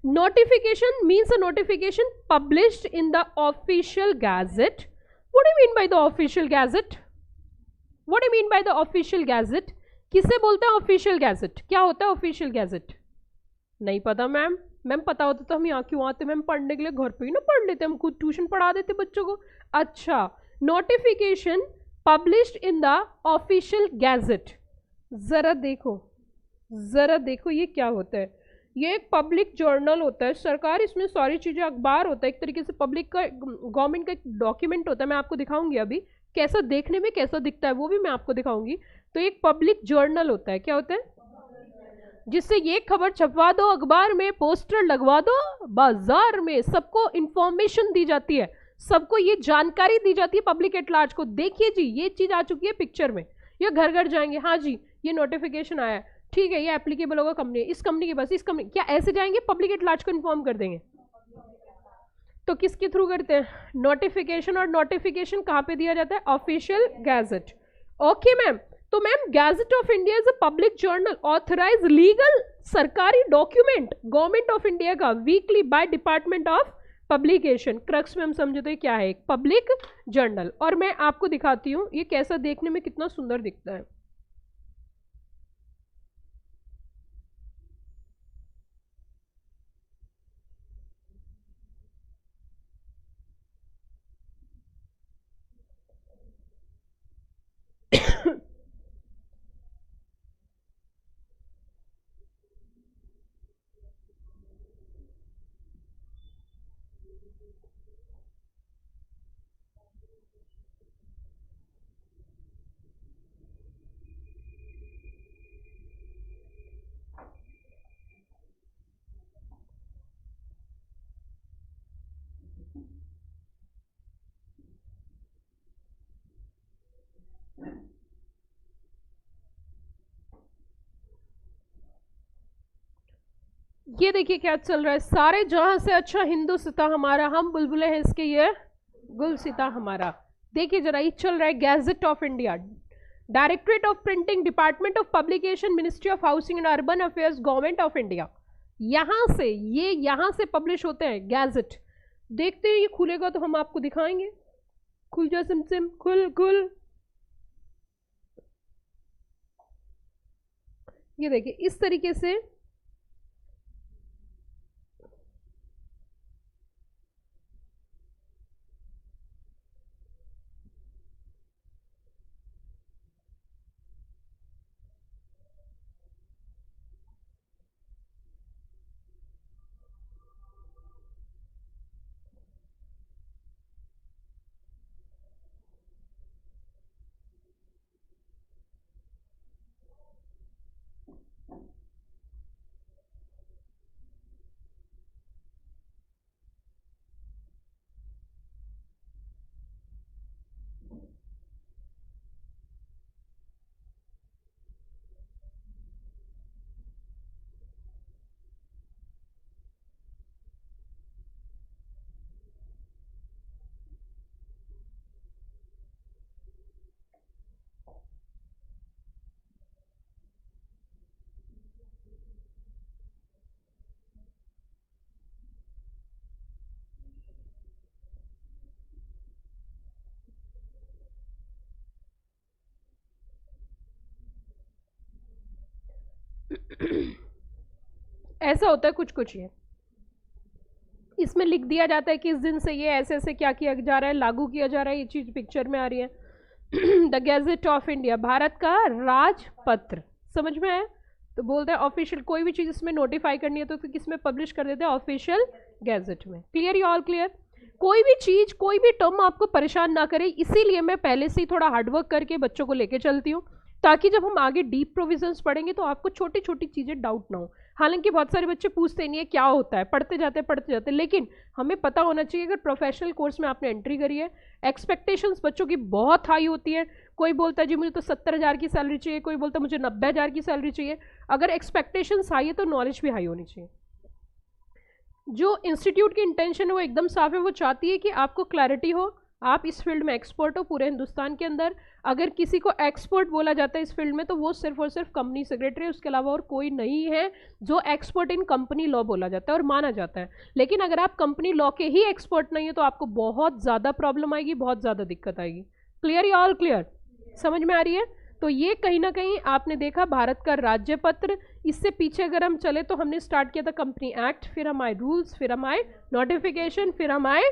Speaker 1: Notification means a notification published in the official gazette. What do you mean by the official gazette? What do you mean by the official gazette? किसे बोलते हैं official gazette? क्या होता है official gazette? नहीं पता मैम। मैम पता होता तो हम यहाँ क्यों आते मैम? पढ़ने के लिए घर पे ही ना पढ़ लेते, हम खुद ट्यूशन पढ़ा देते बच्चों को। अच्छा, notification published in the official gazette. जरा देखो, जरा देखो ये क्या होता है। ये एक पब्लिक जर्नल होता है, सरकार इसमें सारी चीजें, अखबार होता है एक तरीके से, पब्लिक का, गवर्नमेंट का एक डॉक्यूमेंट होता है। मैं आपको दिखाऊंगी अभी कैसा देखने में कैसा दिखता है, वो भी मैं आपको दिखाऊंगी। तो एक पब्लिक जर्नल होता है, क्या होता है? जिससे ये खबर छपवा दो अखबार में, पोस्टर लगवा दो बाजार में, सबको इंफॉर्मेशन दी जाती है, सबको ये जानकारी दी जाती है, पब्लिक एट लार्ज को। देखिए जी ये चीज आ चुकी है पिक्चर में, ये घर घर जाएंगे, हाँ जी ये नोटिफिकेशन आया है, ठीक है, ये एप्लीकेबल होगा कंपनी, इस कंपनी के पास, इस कंपनी, क्या ऐसे जाएंगे पब्लिक एट लार्ज को इन्फॉर्म कर देंगे? तो किसके थ्रू करते हैं? नोटिफिकेशन। और नोटिफिकेशन कहाँ पे दिया जाता है? Official gazette. Okay ma'am. तो ma'am gazette of India is a public journal, authorise legal सरकारी डॉक्यूमेंट गवर्नमेंट ऑफ इंडिया का, weekly by department of publication. Crux में हम समझे तो ये क्या है? एक पब्लिक जर्नल। और मैं आपको दिखाती हूँ ये कैसा देखने में कितना सुंदर दिखता है। ये देखिए क्या चल रहा है, सारे जहां से अच्छा हिंदुस्तान हमारा, हम बुलबुले हैं इसके, ये गुलसिता हमारा। देखिए जरा, ये चल रहा है gadget of India, directorate of printing, department of publication, ministry of housing and urban affairs, government of India. यहां से, ये यहां से पब्लिश होते हैं गैजेट। देखते हैं ये खुलेगा तो हम आपको दिखाएंगे। खुल जा सिम सिम, खुल खुल। ये देखिए इस तरीके से ऐसा होता है कुछ कुछ। ये इसमें लिख दिया जाता है कि इस दिन से ये ऐसे ऐसे क्या किया जा रहा है, लागू किया जा रहा है, ये चीज पिक्चर में आ रही है। The gadget of India, Bharat का राजपत्र, समझ में आया? तो बोलते हैं ऑफिशियल, कोई भी चीज इसमें नोटिफाई करनी है तो फिर किस में पब्लिश कर देते हैं, ऑफिशियल गैजेट में। Clear, you all clear? कोई भी चीज, कोई भी टर्म आपको परेशान ना करे, इसीलिए मैं पहले से ही थोड़ा हार्डवर्क करके बच्चों को लेके चलती हूँ, ताकि जब हम आगे डीप प्रोविजंस पढ़ेंगे तो आपको छोटी छोटी चीजें डाउट ना हो। हालांकि बहुत सारे बच्चे पूछते नहीं है क्या होता है, पढ़ते जाते, लेकिन हमें पता होना चाहिए अगर प्रोफेशनल कोर्स में आपने एंट्री करी है। एक्सपेक्टेशंस बच्चों की बहुत हाई होती है। कोई बोलता है जी मुझे तो 70,000 की सैलरी चाहिए, कोई बोलता है मुझे 90,000 की सैलरी चाहिए। अगर एक्सपेक्टेशंस हाई है तो नॉलेज भी हाई होनी चाहिए। जो इंस्टीट्यूट की इंटेंशन है वो एकदम साफ है, वो चाहती है कि आपको क्लैरिटी हो, आप इस फील्ड में एक्सपर्ट हो पूरे हिंदुस्तान के अंदर। अगर किसी को एक्सपर्ट बोला जाता है इस फील्ड में तो वो सिर्फ और सिर्फ कंपनी सेक्रेटरी, उसके अलावा और कोई नहीं है जो एक्सपर्ट इन कंपनी लॉ बोला जाता है और माना जाता है। लेकिन अगर आप कंपनी लॉ के ही एक्सपर्ट नहीं है तो आपको बहुत ज़्यादा प्रॉब्लम आएगी, बहुत ज़्यादा दिक्कत आएगी। क्लियर, या ऑल क्लियर? समझ में आ रही है? तो ये कहीं ना कहीं आपने देखा भारत का राज्य पत्र। इससे पीछे अगर हम चले तो हमने स्टार्ट किया था कंपनी एक्ट, फिर हम आए रूल्स, फिर हम आए नोटिफिकेशन, फिर हम आए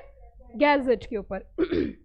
Speaker 1: गैजेट के ऊपर।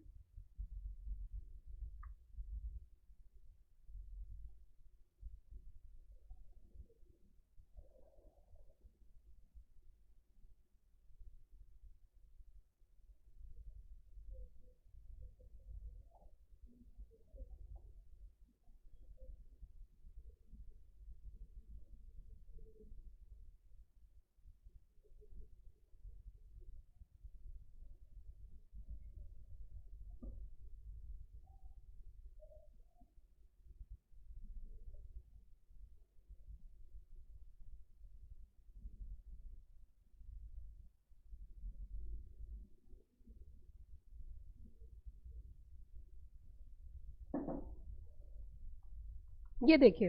Speaker 1: ये देखिए,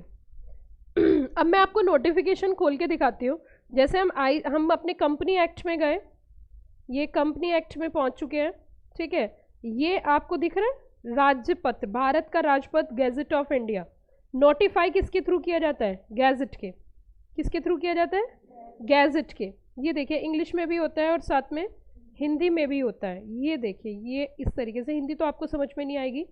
Speaker 1: अब मैं आपको नोटिफिकेशन खोल के दिखाती हूँ। जैसे हम अपने कंपनी एक्ट में गए, ये कंपनी एक्ट में पहुंच चुके हैं, ठीक है। ये आपको दिख रहा है राज्यपत्र, भारत का राजपत्र, गैजेट ऑफ इंडिया। नोटिफाई किसके थ्रू किया जाता है? गैजेट के। किसके थ्रू किया जाता है? गैजेट के। ये देखिए इंग्लिश में भी होता है और साथ में हिंदी में भी होता है। ये देखिए, ये इस तरीके से, हिंदी तो आपको समझ में नहीं आएगी।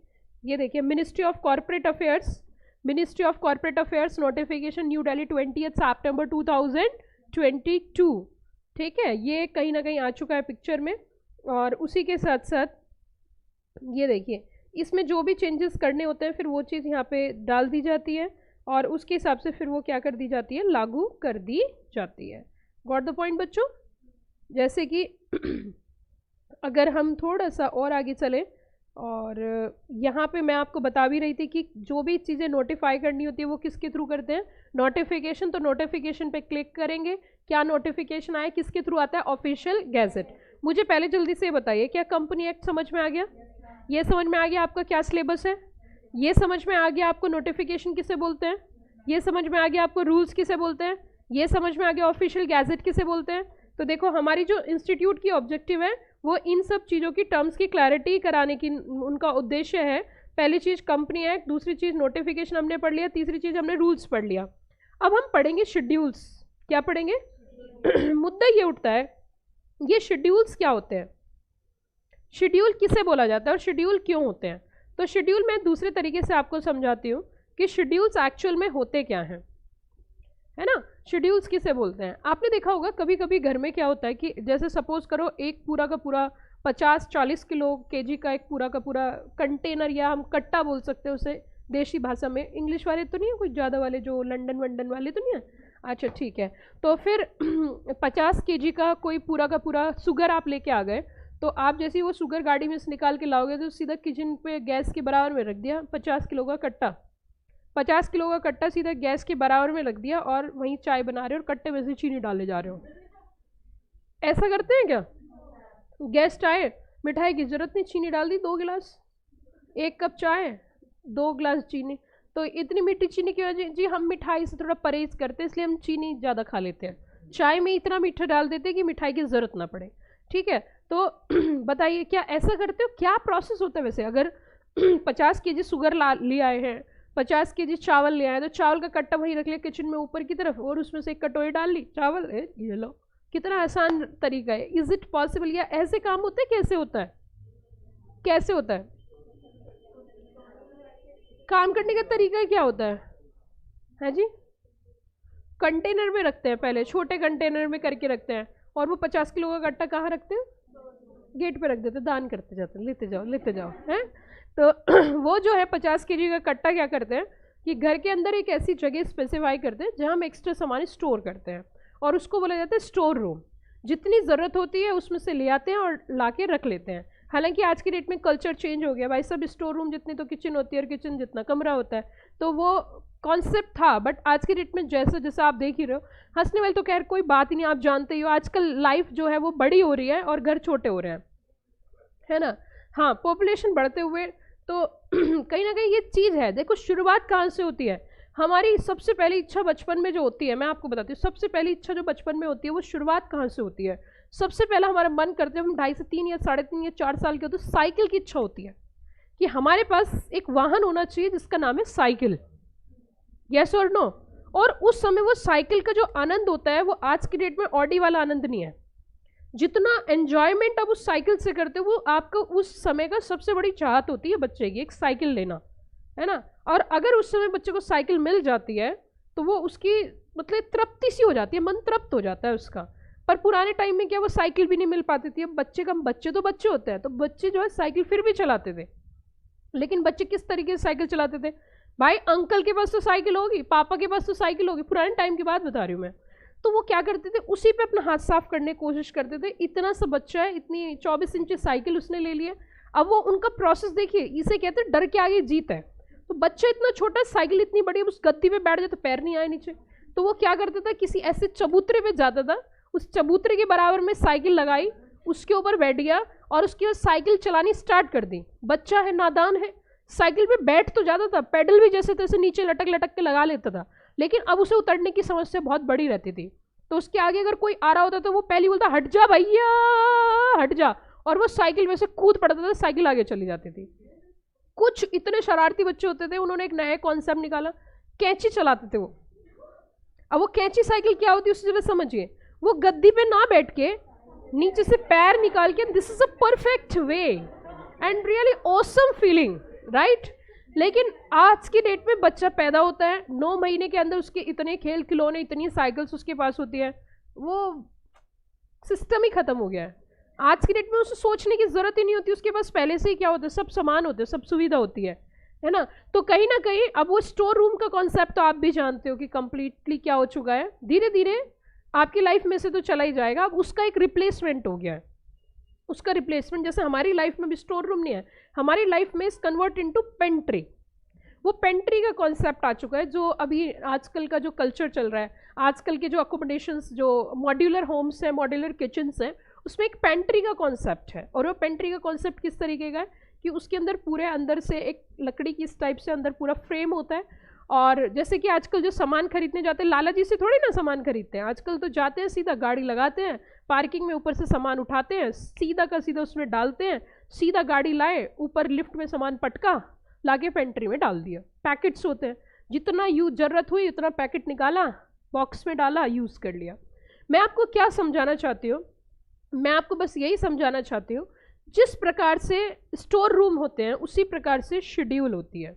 Speaker 1: ये देखिए, ministry of corporate affairs, ministry of corporate affairs notification, new Delhi 20 सितंबर 2022, ठीक है। ये कहीं ना कहीं आ चुका है पिक्चर में। और उसी के साथ साथ ये देखिए, इसमें जो भी चेंजेस करने होते हैं फिर वो चीज़ यहाँ पे डाल दी जाती है और उसके हिसाब से फिर वो क्या कर दी जाती है, लागू कर दी जाती है। गॉट द पॉइंट बच्चों? जैसे कि अगर हम थोड़ा सा और आगे चले, और यहाँ पे मैं आपको बता भी रही थी कि जो भी चीज़ें नोटिफाई करनी होती है वो किसके थ्रू करते हैं, नोटिफिकेशन। तो नोटिफिकेशन पे क्लिक करेंगे, क्या नोटिफिकेशन आया, किसके थ्रू आता है, ऑफिशियल गैजेट। मुझे पहले जल्दी से बताइए, क्या कंपनी एक्ट समझ में आ गया? ये समझ में आ गया आपका क्या सिलेबस है? ये समझ में आ गया आपको नोटिफिकेशन किसे बोलते हैं? ये समझ में आ गया आपको रूल्स किसे बोलते हैं? ये समझ में आ गया ऑफिशियल गैजेट किसे बोलते हैं? तो देखो, हमारी जो इंस्टीट्यूट की ऑब्जेक्टिव है वो इन सब चीज़ों की टर्म्स की क्लैरिटी कराने की उनका उद्देश्य है। पहली चीज़ कंपनी एक्ट, दूसरी चीज़ नोटिफिकेशन हमने पढ़ लिया, तीसरी चीज़ हमने रूल्स पढ़ लिया। अब हम पढ़ेंगे शेड्यूल्स। क्या पढ़ेंगे? मुद्दा ये उठता है, ये शेड्यूल्स क्या होते हैं, शेड्यूल किसे बोला जाता है और शेड्यूल क्यों होते हैं? तो शेड्यूल मैं दूसरे तरीके से आपको समझाती हूँ कि शेड्यूल्स एक्चुअल में होते क्या हैं, है ना। शेड्यूल्स किसे बोलते हैं? आपने देखा होगा कभी कभी घर में क्या होता है कि जैसे सपोज करो एक पूरा का पूरा 50-40 किलो केजी का एक पूरा का पूरा कंटेनर, या हम कट्टा बोल सकते हैं उसे देशी भाषा में, इंग्लिश वाले तो नहीं है कुछ ज़्यादा वाले, जो लंदन वंडन वाले तो नहीं है, अच्छा ठीक है। तो फिर 50 केजी का कोई पूरा का पूरा शुगर आप लेके आ गए, तो आप जैसे ही वो शुगर गाड़ी में से निकाल के लाओगे तो सीधा किचन पे गैस के बराबर में रख दिया 50 किलो का कट्टा, 50 किलो का कट्टा सीधा गैस के बराबर में रख दिया और वहीं चाय बना रहे हो और कट्टे में से चीनी डाले जा रहे हो। ऐसा करते हैं क्या? गेस्ट आए, मिठाई की जरूरत नहीं, चीनी डाल दी 2 गिलास, 1 कप चाय 2 गिलास चीनी। तो इतनी मीठी चीनी की वजह जी हम मिठाई से थोड़ा परहेज करते हैं, इसलिए हम चीनी ज़्यादा खा लेते हैं, चाय में इतना मीठा डाल देते हैं कि मिठाई की ज़रूरत ना पड़े, ठीक है। तो बताइए क्या ऐसा करते हो? क्या प्रोसेस होता है वैसे? अगर 50 केजी शुगर ला ले आए हैं 50 kg चावल ले आए तो चावल का कट्टा वहीं रख लिया किचन में ऊपर की तरफ और उसमें से एक कटोरी डाल ली चावल, ये लो। कितना आसान तरीका है। Is it possible? या ऐसे काम होते हैं? कैसे होता है? कैसे होता है? काम करने का तरीका क्या होता है जी? कंटेनर में रखते हैं, पहले छोटे कंटेनर में करके रखते हैं और वो 50 किलो का कट्टा कहाँ रखते हैं? गेट पे रख देते, दान करते जाते हैं, लेते जाओ हैं। तो वो जो है 50 kg का कट्टा क्या करते हैं कि घर के अंदर एक ऐसी जगह स्पेसिफाई करते हैं जहाँ हम एक्स्ट्रा सामान स्टोर करते हैं और उसको बोला जाता है स्टोर रूम। जितनी ज़रूरत होती है उसमें से ले आते हैं और ला के रख लेते हैं। हालांकि आज की डेट में कल्चर चेंज हो गया भाई, सब स्टोर रूम जितनी तो किचन होती है और किचन जितना कमरा होता है, तो वो कॉन्सेप्ट था। बट आज की डेट में जैसे जैसे आप देख ही रहे हो, हंसने वाली तो खैर कोई बात ही नहीं, आप जानते ही हो आजकल लाइफ जो है वो बड़ी हो रही है और घर छोटे हो रहे हैं, है ना। हाँ, पॉपुलेशन बढ़ते हुए तो कहीं ना कहीं ये चीज़ है। देखो शुरुआत कहाँ से होती है? हमारी सबसे पहली इच्छा बचपन में जो होती है, मैं आपको बताती हूँ, सबसे पहली इच्छा जो बचपन में होती है वो शुरुआत कहाँ से होती है? सबसे पहला हमारा मन करते हैं हम 2.5 से 3 या 3.5 या 4 साल के होते हैं, साइकिल की इच्छा होती है कि हमारे पास एक वाहन होना चाहिए जिसका नाम है साइकिल। यस और नो? और उस समय वो साइकिल का जो आनंद होता है वो आज की डेट में ऑडी वाला आनंद नहीं है। जितना एंजॉयमेंट आप उस साइकिल से करते हो वो आपको उस समय का सबसे बड़ी चाहत होती है बच्चे की, एक साइकिल लेना, है ना। और अगर उस समय बच्चे को साइकिल मिल जाती है तो वो उसकी मतलब तृप्ति सी हो जाती है, मन तृप्त हो जाता है उसका। पर पुराने टाइम में क्या वो साइकिल भी नहीं मिल पाती थी। अब बच्चे तो बच्चे होते हैं, तो बच्चे जो है साइकिल फिर भी चलाते थे, लेकिन बच्चे किस तरीके से साइकिल चलाते थे भाई? अंकल के पास तो साइकिल होगी, पापा के पास तो साइकिल होगी, पुराने टाइम की बात बता रही हूँ मैं। तो वो क्या करते थे, उसी पे अपना हाथ साफ करने की कोशिश करते थे। इतना सा बच्चा है, इतनी 24 इंच साइकिल उसने ले लिया। अब वो उनका प्रोसेस देखिए, इसे कहते हैं डर के आगे जीत है। तो बच्चा इतना छोटा, साइकिल इतनी बड़ी, उस गद्दी पे बैठ जाए तो पैर नहीं आए नीचे। तो वो क्या करता था, किसी ऐसे चबूतरे पे जाता था, उस चबूतरे के बराबर में साइकिल लगाई, उसके ऊपर बैठ गया और उसके बाद साइकिल चलानी स्टार्ट कर दी। बच्चा है, नादान है, साइकिल पे बैठ तो जाता था, पेडल भी जैसे तैसे नीचे लटक लटक के लगा लेता था, लेकिन अब उसे उतरने की समस्या बहुत बड़ी रहती थी। तो उसके आगे अगर कोई आ रहा होता तो वो पहली बोलता हट जा भैया हट जा, और वो साइकिल में से कूद पड़ता था, साइकिल आगे चली जाती थी। कुछ इतने शरारती बच्चे होते थे, उन्होंने एक नया कॉन्सेप्ट निकाला, कैंची चलाते थे वो। अब वो कैंची साइकिल क्या होती है उससे जरा समझिए। वो गद्दी पे ना बैठ के नीचे से पैर निकाल के, this is a perfect way and really awesome feeling, right. लेकिन आज की डेट में बच्चा पैदा होता है, 9 महीने के अंदर उसके इतने खेल खिलौने, इतनी साइकिल्स उसके पास होती है, वो सिस्टम ही खत्म हो गया है। आज की डेट में उसे सोचने की जरूरत ही नहीं होती, उसके पास पहले से ही क्या होता है, सब सामान होते हैं, सब सुविधा होती है ना। तो कहीं ना कहीं अब वो स्टोर रूम का कॉन्सेप्ट तो आप भी जानते हो कि कंप्लीटली क्या हो चुका है, धीरे धीरे आपकी लाइफ में से तो चला ही जाएगा। अब उसका एक रिप्लेसमेंट हो गया है। उसका रिप्लेसमेंट जैसे हमारी लाइफ में भी स्टोर रूम नहीं है, हमारी लाइफ में इज कन्वर्ट इनटू पेंट्री। वो पेंट्री का कॉन्सेप्ट आ चुका है, जो अभी आजकल का जो कल्चर चल रहा है, आजकल के जो अकोमोडेशंस, जो मॉड्यूलर होम्स हैं, मॉड्यूलर किचन्स हैं, उसमें एक पेंट्री का कॉन्सेप्ट है। और वो पेंट्री का कॉन्सेप्ट किस तरीके का है कि उसके अंदर पूरे अंदर से एक लकड़ी की इस टाइप से अंदर पूरा फ्रेम होता है। और जैसे कि आजकल जो सामान खरीदने जाते हैं, लाला जी से थोड़ी ना सामान खरीदते हैं, आजकल तो जाते हैं सीधा गाड़ी लगाते हैं, पार्किंग में ऊपर से सामान उठाते हैं, सीधा का सीधा उसमें डालते हैं, सीधा गाड़ी लाए, ऊपर लिफ्ट में सामान पटका, लाके पेंट्री में डाल दिया। पैकेट्स होते हैं, जितना यूज जरूरत हुई उतना पैकेट निकाला, बॉक्स में डाला, यूज़ कर लिया। मैं आपको क्या समझाना चाहती हूँ, मैं आपको बस यही समझाना चाहती हूँ, जिस प्रकार से स्टोर रूम होते हैं उसी प्रकार से शेड्यूल होती है।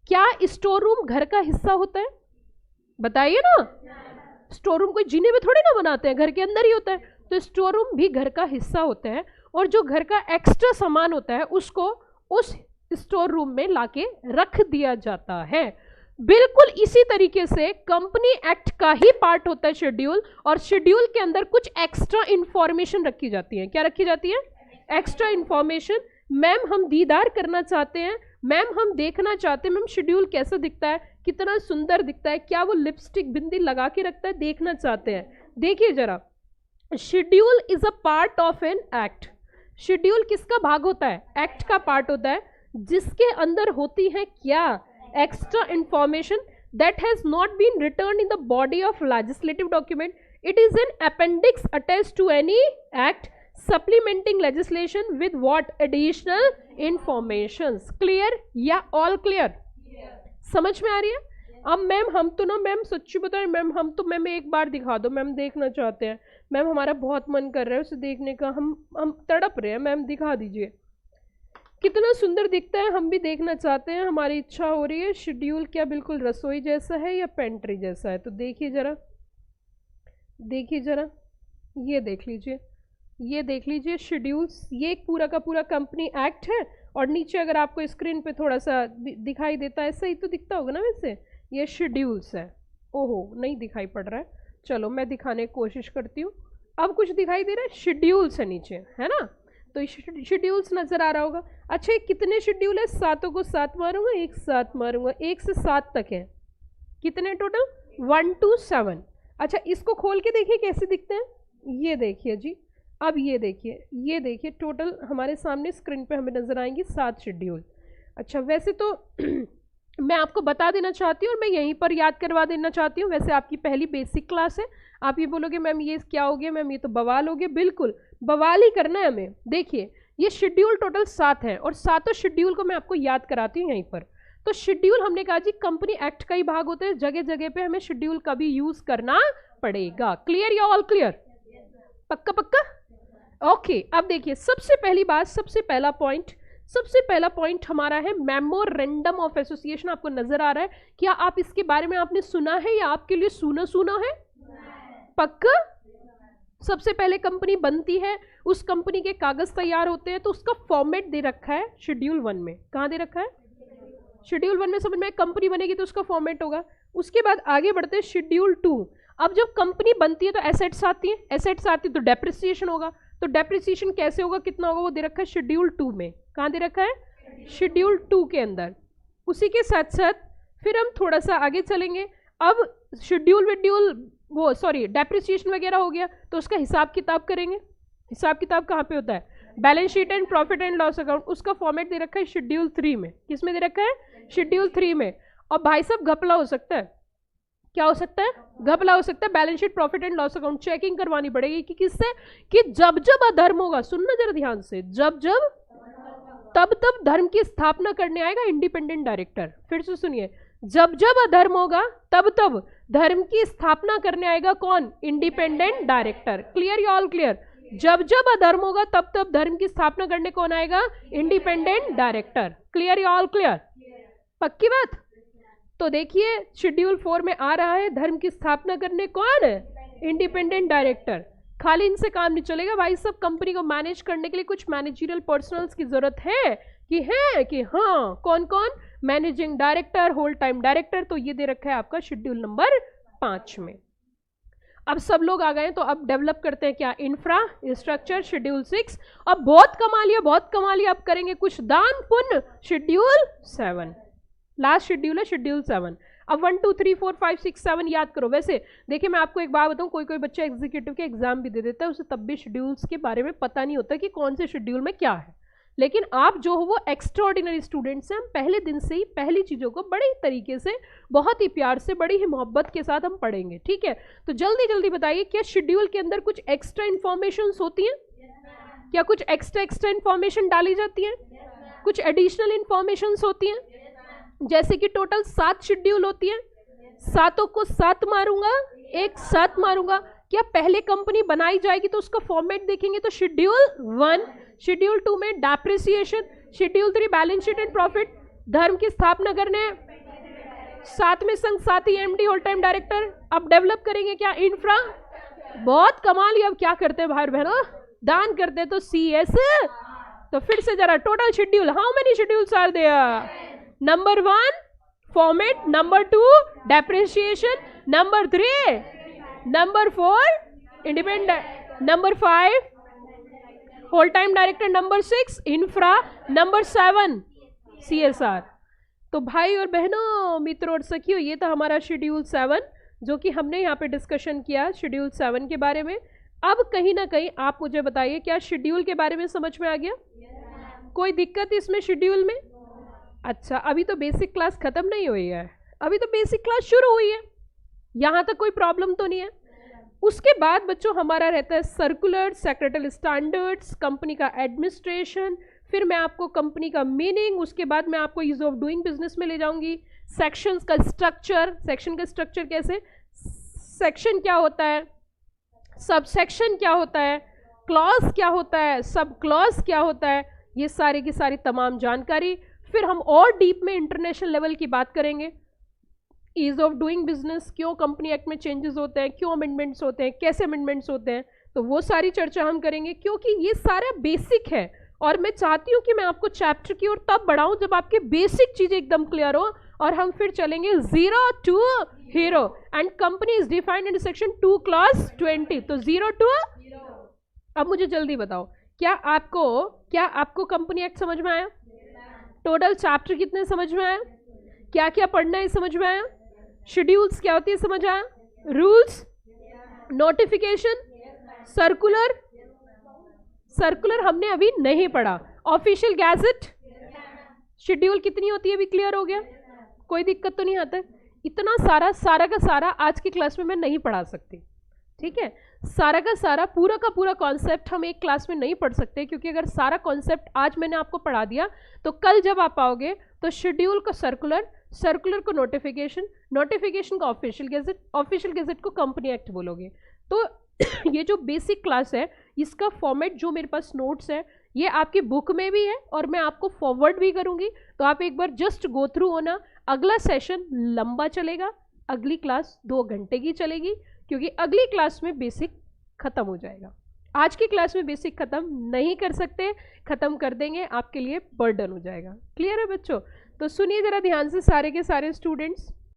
Speaker 1: क्या स्टोर रूम घर का हिस्सा होता है? बताइए ना। स्टोर रूम कोई जीने में थोड़ी ना बनाते हैं, घर के अंदर ही होता है। तो स्टोर रूम भी घर का हिस्सा होता है, और जो घर का एक्स्ट्रा सामान होता है उसको उस स्टोर रूम में लाके रख दिया जाता है। बिल्कुल इसी तरीके से कंपनी एक्ट का ही पार्ट होता है शेड्यूल, और शेड्यूल के अंदर कुछ एक्स्ट्रा इंफॉर्मेशन रखी जाती है। क्या रखी जाती है? Extra information. मैम हम दीदार करना चाहते हैं, मैम हम देखना चाहते हैं, मैम शेड्यूल कैसा दिखता है, कितना सुंदर दिखता है, क्या वो लिपस्टिक बिंदी लगा के रखता है, देखना चाहते हैं। देखिए जरा, schedule is a part of an act. Schedule किसका भाग होता है? एक्ट का पार्ट होता है, जिसके अंदर होती है क्या? Extra information that has not been returned in the body of legislative document. It is an appendix attached to any act supplementing legislation with what additional informations. Clear? Yeah, all clear. समझ में आ रही है? अब ma'am हम तो ना ma'am सच्ची बताएं मैम, हम तो मैम एक बार दिखा दो मैम, देखना चाहते हैं मैम, हमारा बहुत मन कर रहा है उसे देखने का, हम तड़प रहे हैं मैम, दिखा दीजिए कितना सुंदर दिखता है, हम भी देखना चाहते हैं, हमारी इच्छा हो रही है। शेड्यूल क्या बिल्कुल रसोई जैसा है या पेंट्री जैसा है? तो देखिए जरा, देखिए जरा, ये देख लीजिए, ये देख लीजिए शेड्यूल्स, ये एक पूरा का पूरा कंपनी एक्ट है। और नीचे अगर आपको स्क्रीन पे थोड़ा सा दिखाई देता है, ऐसा ही तो दिखता होगा ना वैसे, ये शेड्यूल्स है। ओहो नहीं दिखाई पड़ रहा है, चलो मैं दिखाने की कोशिश करती हूँ। अब कुछ दिखाई दे रहा है? शेड्यूल्स है नीचे, है ना? तो शेड्यूल्स नजर आ रहा होगा। अच्छा ये कितने शेड्यूल है? सातों को 7 मारूंगा, एक 7 मारूंगा, 1 से 7 तक है। कितने टोटल? 1 to 7। अच्छा इसको खोल के देखिए कैसे दिखते हैं, ये देखिए जी, अब ये देखिए, ये देखिए टोटल हमारे सामने स्क्रीन पे हमें नजर आएंगे 7 शेड्यूल। अच्छा वैसे तो मैं आपको बता देना चाहती हूँ और मैं यहीं पर याद करवा देना चाहती हूँ, वैसे आपकी पहली बेसिक क्लास है। आप ये बोलोगे मैम ये क्या हो गया मैम, ये तो बवाल हो गया, बिल्कुल बवाल ही करना है हमें। देखिए ये शेड्यूल टोटल 7 है और सातों शेड्यूल को मैं आपको याद कराती हूँ यहीं पर। तो शेड्यूल हमने कहा जी कंपनी एक्ट का ही भाग होता है, जगह जगह पे हमें शेड्यूल का भी यूज करना पड़ेगा। क्लियर या ऑल क्लियर? पक्का पक्का? ओके अब देखिए सबसे पहली बात, सबसे पहला पॉइंट हमारा है मेमोरेंडम ऑफ एसोसिएशन। आपको नजर आ रहा है? क्या आप इसके बारे में आपने सुना है या आपके लिए सुना है? पक्का? सबसे पहले कंपनी बनती है, उस कंपनी के कागज तैयार होते हैं, तो उसका फॉर्मेट दे रखा है शेड्यूल 1 में। कहाँ दे रखा है? शेड्यूल 1 में। समझ में? कंपनी बनेगी तो उसका फॉर्मेट होगा। उसके बाद आगे बढ़ते हैं शेड्यूल 2। अब जब कंपनी बनती है तो एसेट्स आती है, एसेट्स आती है तो डेप्रिसिएशन होगा। तो डेप्रिसिएशन कैसे होगा, कितना होगा, वो दे रखा है शेड्यूल 2 में। कहाँ दे रखा है? शेड्यूल 2 के अंदर। उसी के साथ साथ फिर हम थोड़ा सा आगे चलेंगे। अब शेड्यूल डेप्रिसिएशन वगैरह हो गया तो उसका हिसाब किताब करेंगे। हिसाब किताब कहाँ पे होता है? Balance sheet and profit and loss account. उसका फॉर्मेट दे रखा है शेड्यूल 3 में। किस में दे रखा है? शेड्यूल 3 में। और भाई साहब घपला हो सकता है, क्या हो सकता है? घपला हो सकता है। Balance sheet profit and loss account checking करवानी पड़ेगी कि किससे? कि जब जब अधर्म होगा, सुनना जरा ध्यान से, तब धर्म की स्थापना करने आएगा इंडिपेंडेंट डायरेक्टर। फिर से सुनिए, जब अधर्म होगा तब धर्म की स्थापना करने आएगा कौन? Independent director. क्लियर या ऑल क्लियर? जब अधर्म होगा तब धर्म की स्थापना करने कौन आएगा? Independent director. क्लियर या ऑल क्लियर? पक्की बात? तो देखिए शेड्यूल 4 में आ रहा है धर्म की स्थापना करने कौन है? Independent director. खाली इनसे काम नहीं चलेगा भाई, सब कंपनी को मैनेज करने के लिए कुछ मैनेजरियल पर्सनल्स की जरूरत है कि हाँ कौन कौन? Managing director, whole time director. तो ये दे रखा है आपका शेड्यूल नंबर 5 में। अब सब लोग आ गए तो अब डेवलप करते हैं क्या? Infrastructure schedule 6। अब बहुत कमा लिया, अब करेंगे कुछ दान पुण्य शेड्यूल 7। लास्ट शेड्यूल है शेड्यूल 7। अब 1 2 3 4 5 6 7 याद करो। वैसे देखिए मैं आपको एक बात बताऊं, कोई बच्चा एग्जीक्यूटिव के एग्जाम भी दे देता है, उसे तब भी शेड्यूल्स के बारे में पता नहीं होता कि कौन से शेड्यूल में क्या है। लेकिन आप जो हो वो एक्स्ट्राऑर्डिनरी स्टूडेंट्स हैं, हम पहले दिन से ही पहली चीज़ों को बड़े ही तरीके से, बहुत ही प्यार से, बड़ी ही मोहब्बत के साथ हम पढ़ेंगे। ठीक है, तो जल्दी जल्दी बताइए, क्या शेड्यूल के अंदर कुछ एक्स्ट्रा इन्फॉर्मेशन होती हैं? क्या कुछ एक्स्ट्रा इन्फॉर्मेशन डाली जाती है? कुछ एडिशनल इन्फॉर्मेशन होती हैं? जैसे कि टोटल 7 शेड्यूल होती है, सातों को 7 मारूंगा, एक 7 मारूंगा। क्या पहले कंपनी बनाई जाएगी तो उसका फॉर्मेट देखेंगे तो शेड्यूल 1, शेड्यूल 2 में depreciation, schedule 3 balance sheet and profit, धर्म की स्थापना करने, 7 में संग साथी एमडी होल टाइम डायरेक्टर। अब डेवलप करेंगे क्या? इंफ्रा। बहुत कमाल। अब क्या करते हैं भाई बहनों? दान करते हैं तो CS। तो फिर से जरा total schedule, how many schedules are there? Number 1 format, number 2 depreciation, number 3, number 4 independent, number 5 whole time director, number 6 infra, number 7 CSR। तो भाई और बहनों, मित्रों और सखियों, ये था हमारा शेड्यूल 7 जो कि हमने यहाँ पे डिस्कशन किया शेड्यूल 7 के बारे में। अब कहीं ना कहीं आप मुझे बताइए, क्या शेड्यूल के बारे में समझ में आ गया? कोई दिक्कत इसमें शेड्यूल में? अच्छा, अभी तो बेसिक क्लास खत्म नहीं हुई है, अभी तो बेसिक क्लास शुरू हुई है, यहाँ तक कोई प्रॉब्लम तो नहीं है। उसके बाद बच्चों हमारा रहता है सर्कुलर, सेक्रेटरी स्टैंडर्ड्स, कंपनी का एडमिनिस्ट्रेशन, फिर मैं आपको कंपनी का मीनिंग, उसके बाद मैं आपको ईज ऑफ डूइंग बिजनेस में ले जाऊंगी, सेक्शंस का स्ट्रक्चर, सेक्शन का स्ट्रक्चर कैसे, सेक्शन क्या होता है, सब सेक्शन क्या होता है, क्लॉज क्या होता है, सब क्लॉज क्या होता है, ये सारी की सारी तमाम जानकारी। फिर हम और डीप में इंटरनेशनल लेवल की बात करेंगे, ईज ऑफ डूइंग बिजनेस, क्यों कंपनी एक्ट में चेंजेस होते हैं, क्यों अमेंडमेंट्स होते हैं, कैसे अमेंडमेंट्स होते हैं, तो वो सारी चर्चा हम करेंगे, क्योंकि ये सारा बेसिक है और मैं चाहती हूँ कि मैं आपको चैप्टर की ओर तब बढ़ाऊं जब आपके बेसिक चीजें एकदम क्लियर हो, और हम फिर चलेंगे 0 to hero and company is defined in section 2 clause 20। तो 0 to, अब मुझे जल्दी बताओ, क्या आपको कंपनी एक्ट समझ में आया, टोटल चैप्टर कितने समझ में आया, क्या क्या पढ़ना है समझ में आया, शेड्यूल्स क्या होती है समझ आया, रूल्स, नोटिफिकेशन, सर्कुलर हमने अभी नहीं पढ़ा, ऑफिशियल गैजेट, शेड्यूल कितनी होती है अभी क्लियर हो गया, कोई दिक्कत तो नहीं आता है। इतना सारा का सारा आज की क्लास में मैं नहीं पढ़ा सकती, ठीक है, सारा का सारा पूरा का पूरा कॉन्सेप्ट हम एक क्लास में नहीं पढ़ सकते, क्योंकि अगर सारा कॉन्सेप्ट आज मैंने आपको पढ़ा दिया तो कल जब आप आओगे तो शेड्यूल को सर्कुलर को नोटिफिकेशन को ऑफिशियल गैजेट को कंपनी एक्ट बोलोगे। तो ये जो बेसिक क्लास है इसका फॉर्मेट जो मेरे पास नोट्स है ये आपकी बुक में भी है और मैं आपको फॉरवर्ड भी करूंगी, तो आप एक बार जस्ट गो थ्रू होना। अगला सेशन लंबा चलेगा, अगली क्लास 2 घंटे की चलेगी, क्योंकि अगली क्लास में बेसिक खत्म हो जाएगा। आज की क्लास में बेसिक खत्म नहीं कर सकते, खत्म कर देंगे आपके लिए बर्डन हो जाएगा। क्लियर है बच्चों? तो सुनिए जरा ध्यान से सारे के सारे स्टूडेंट्स,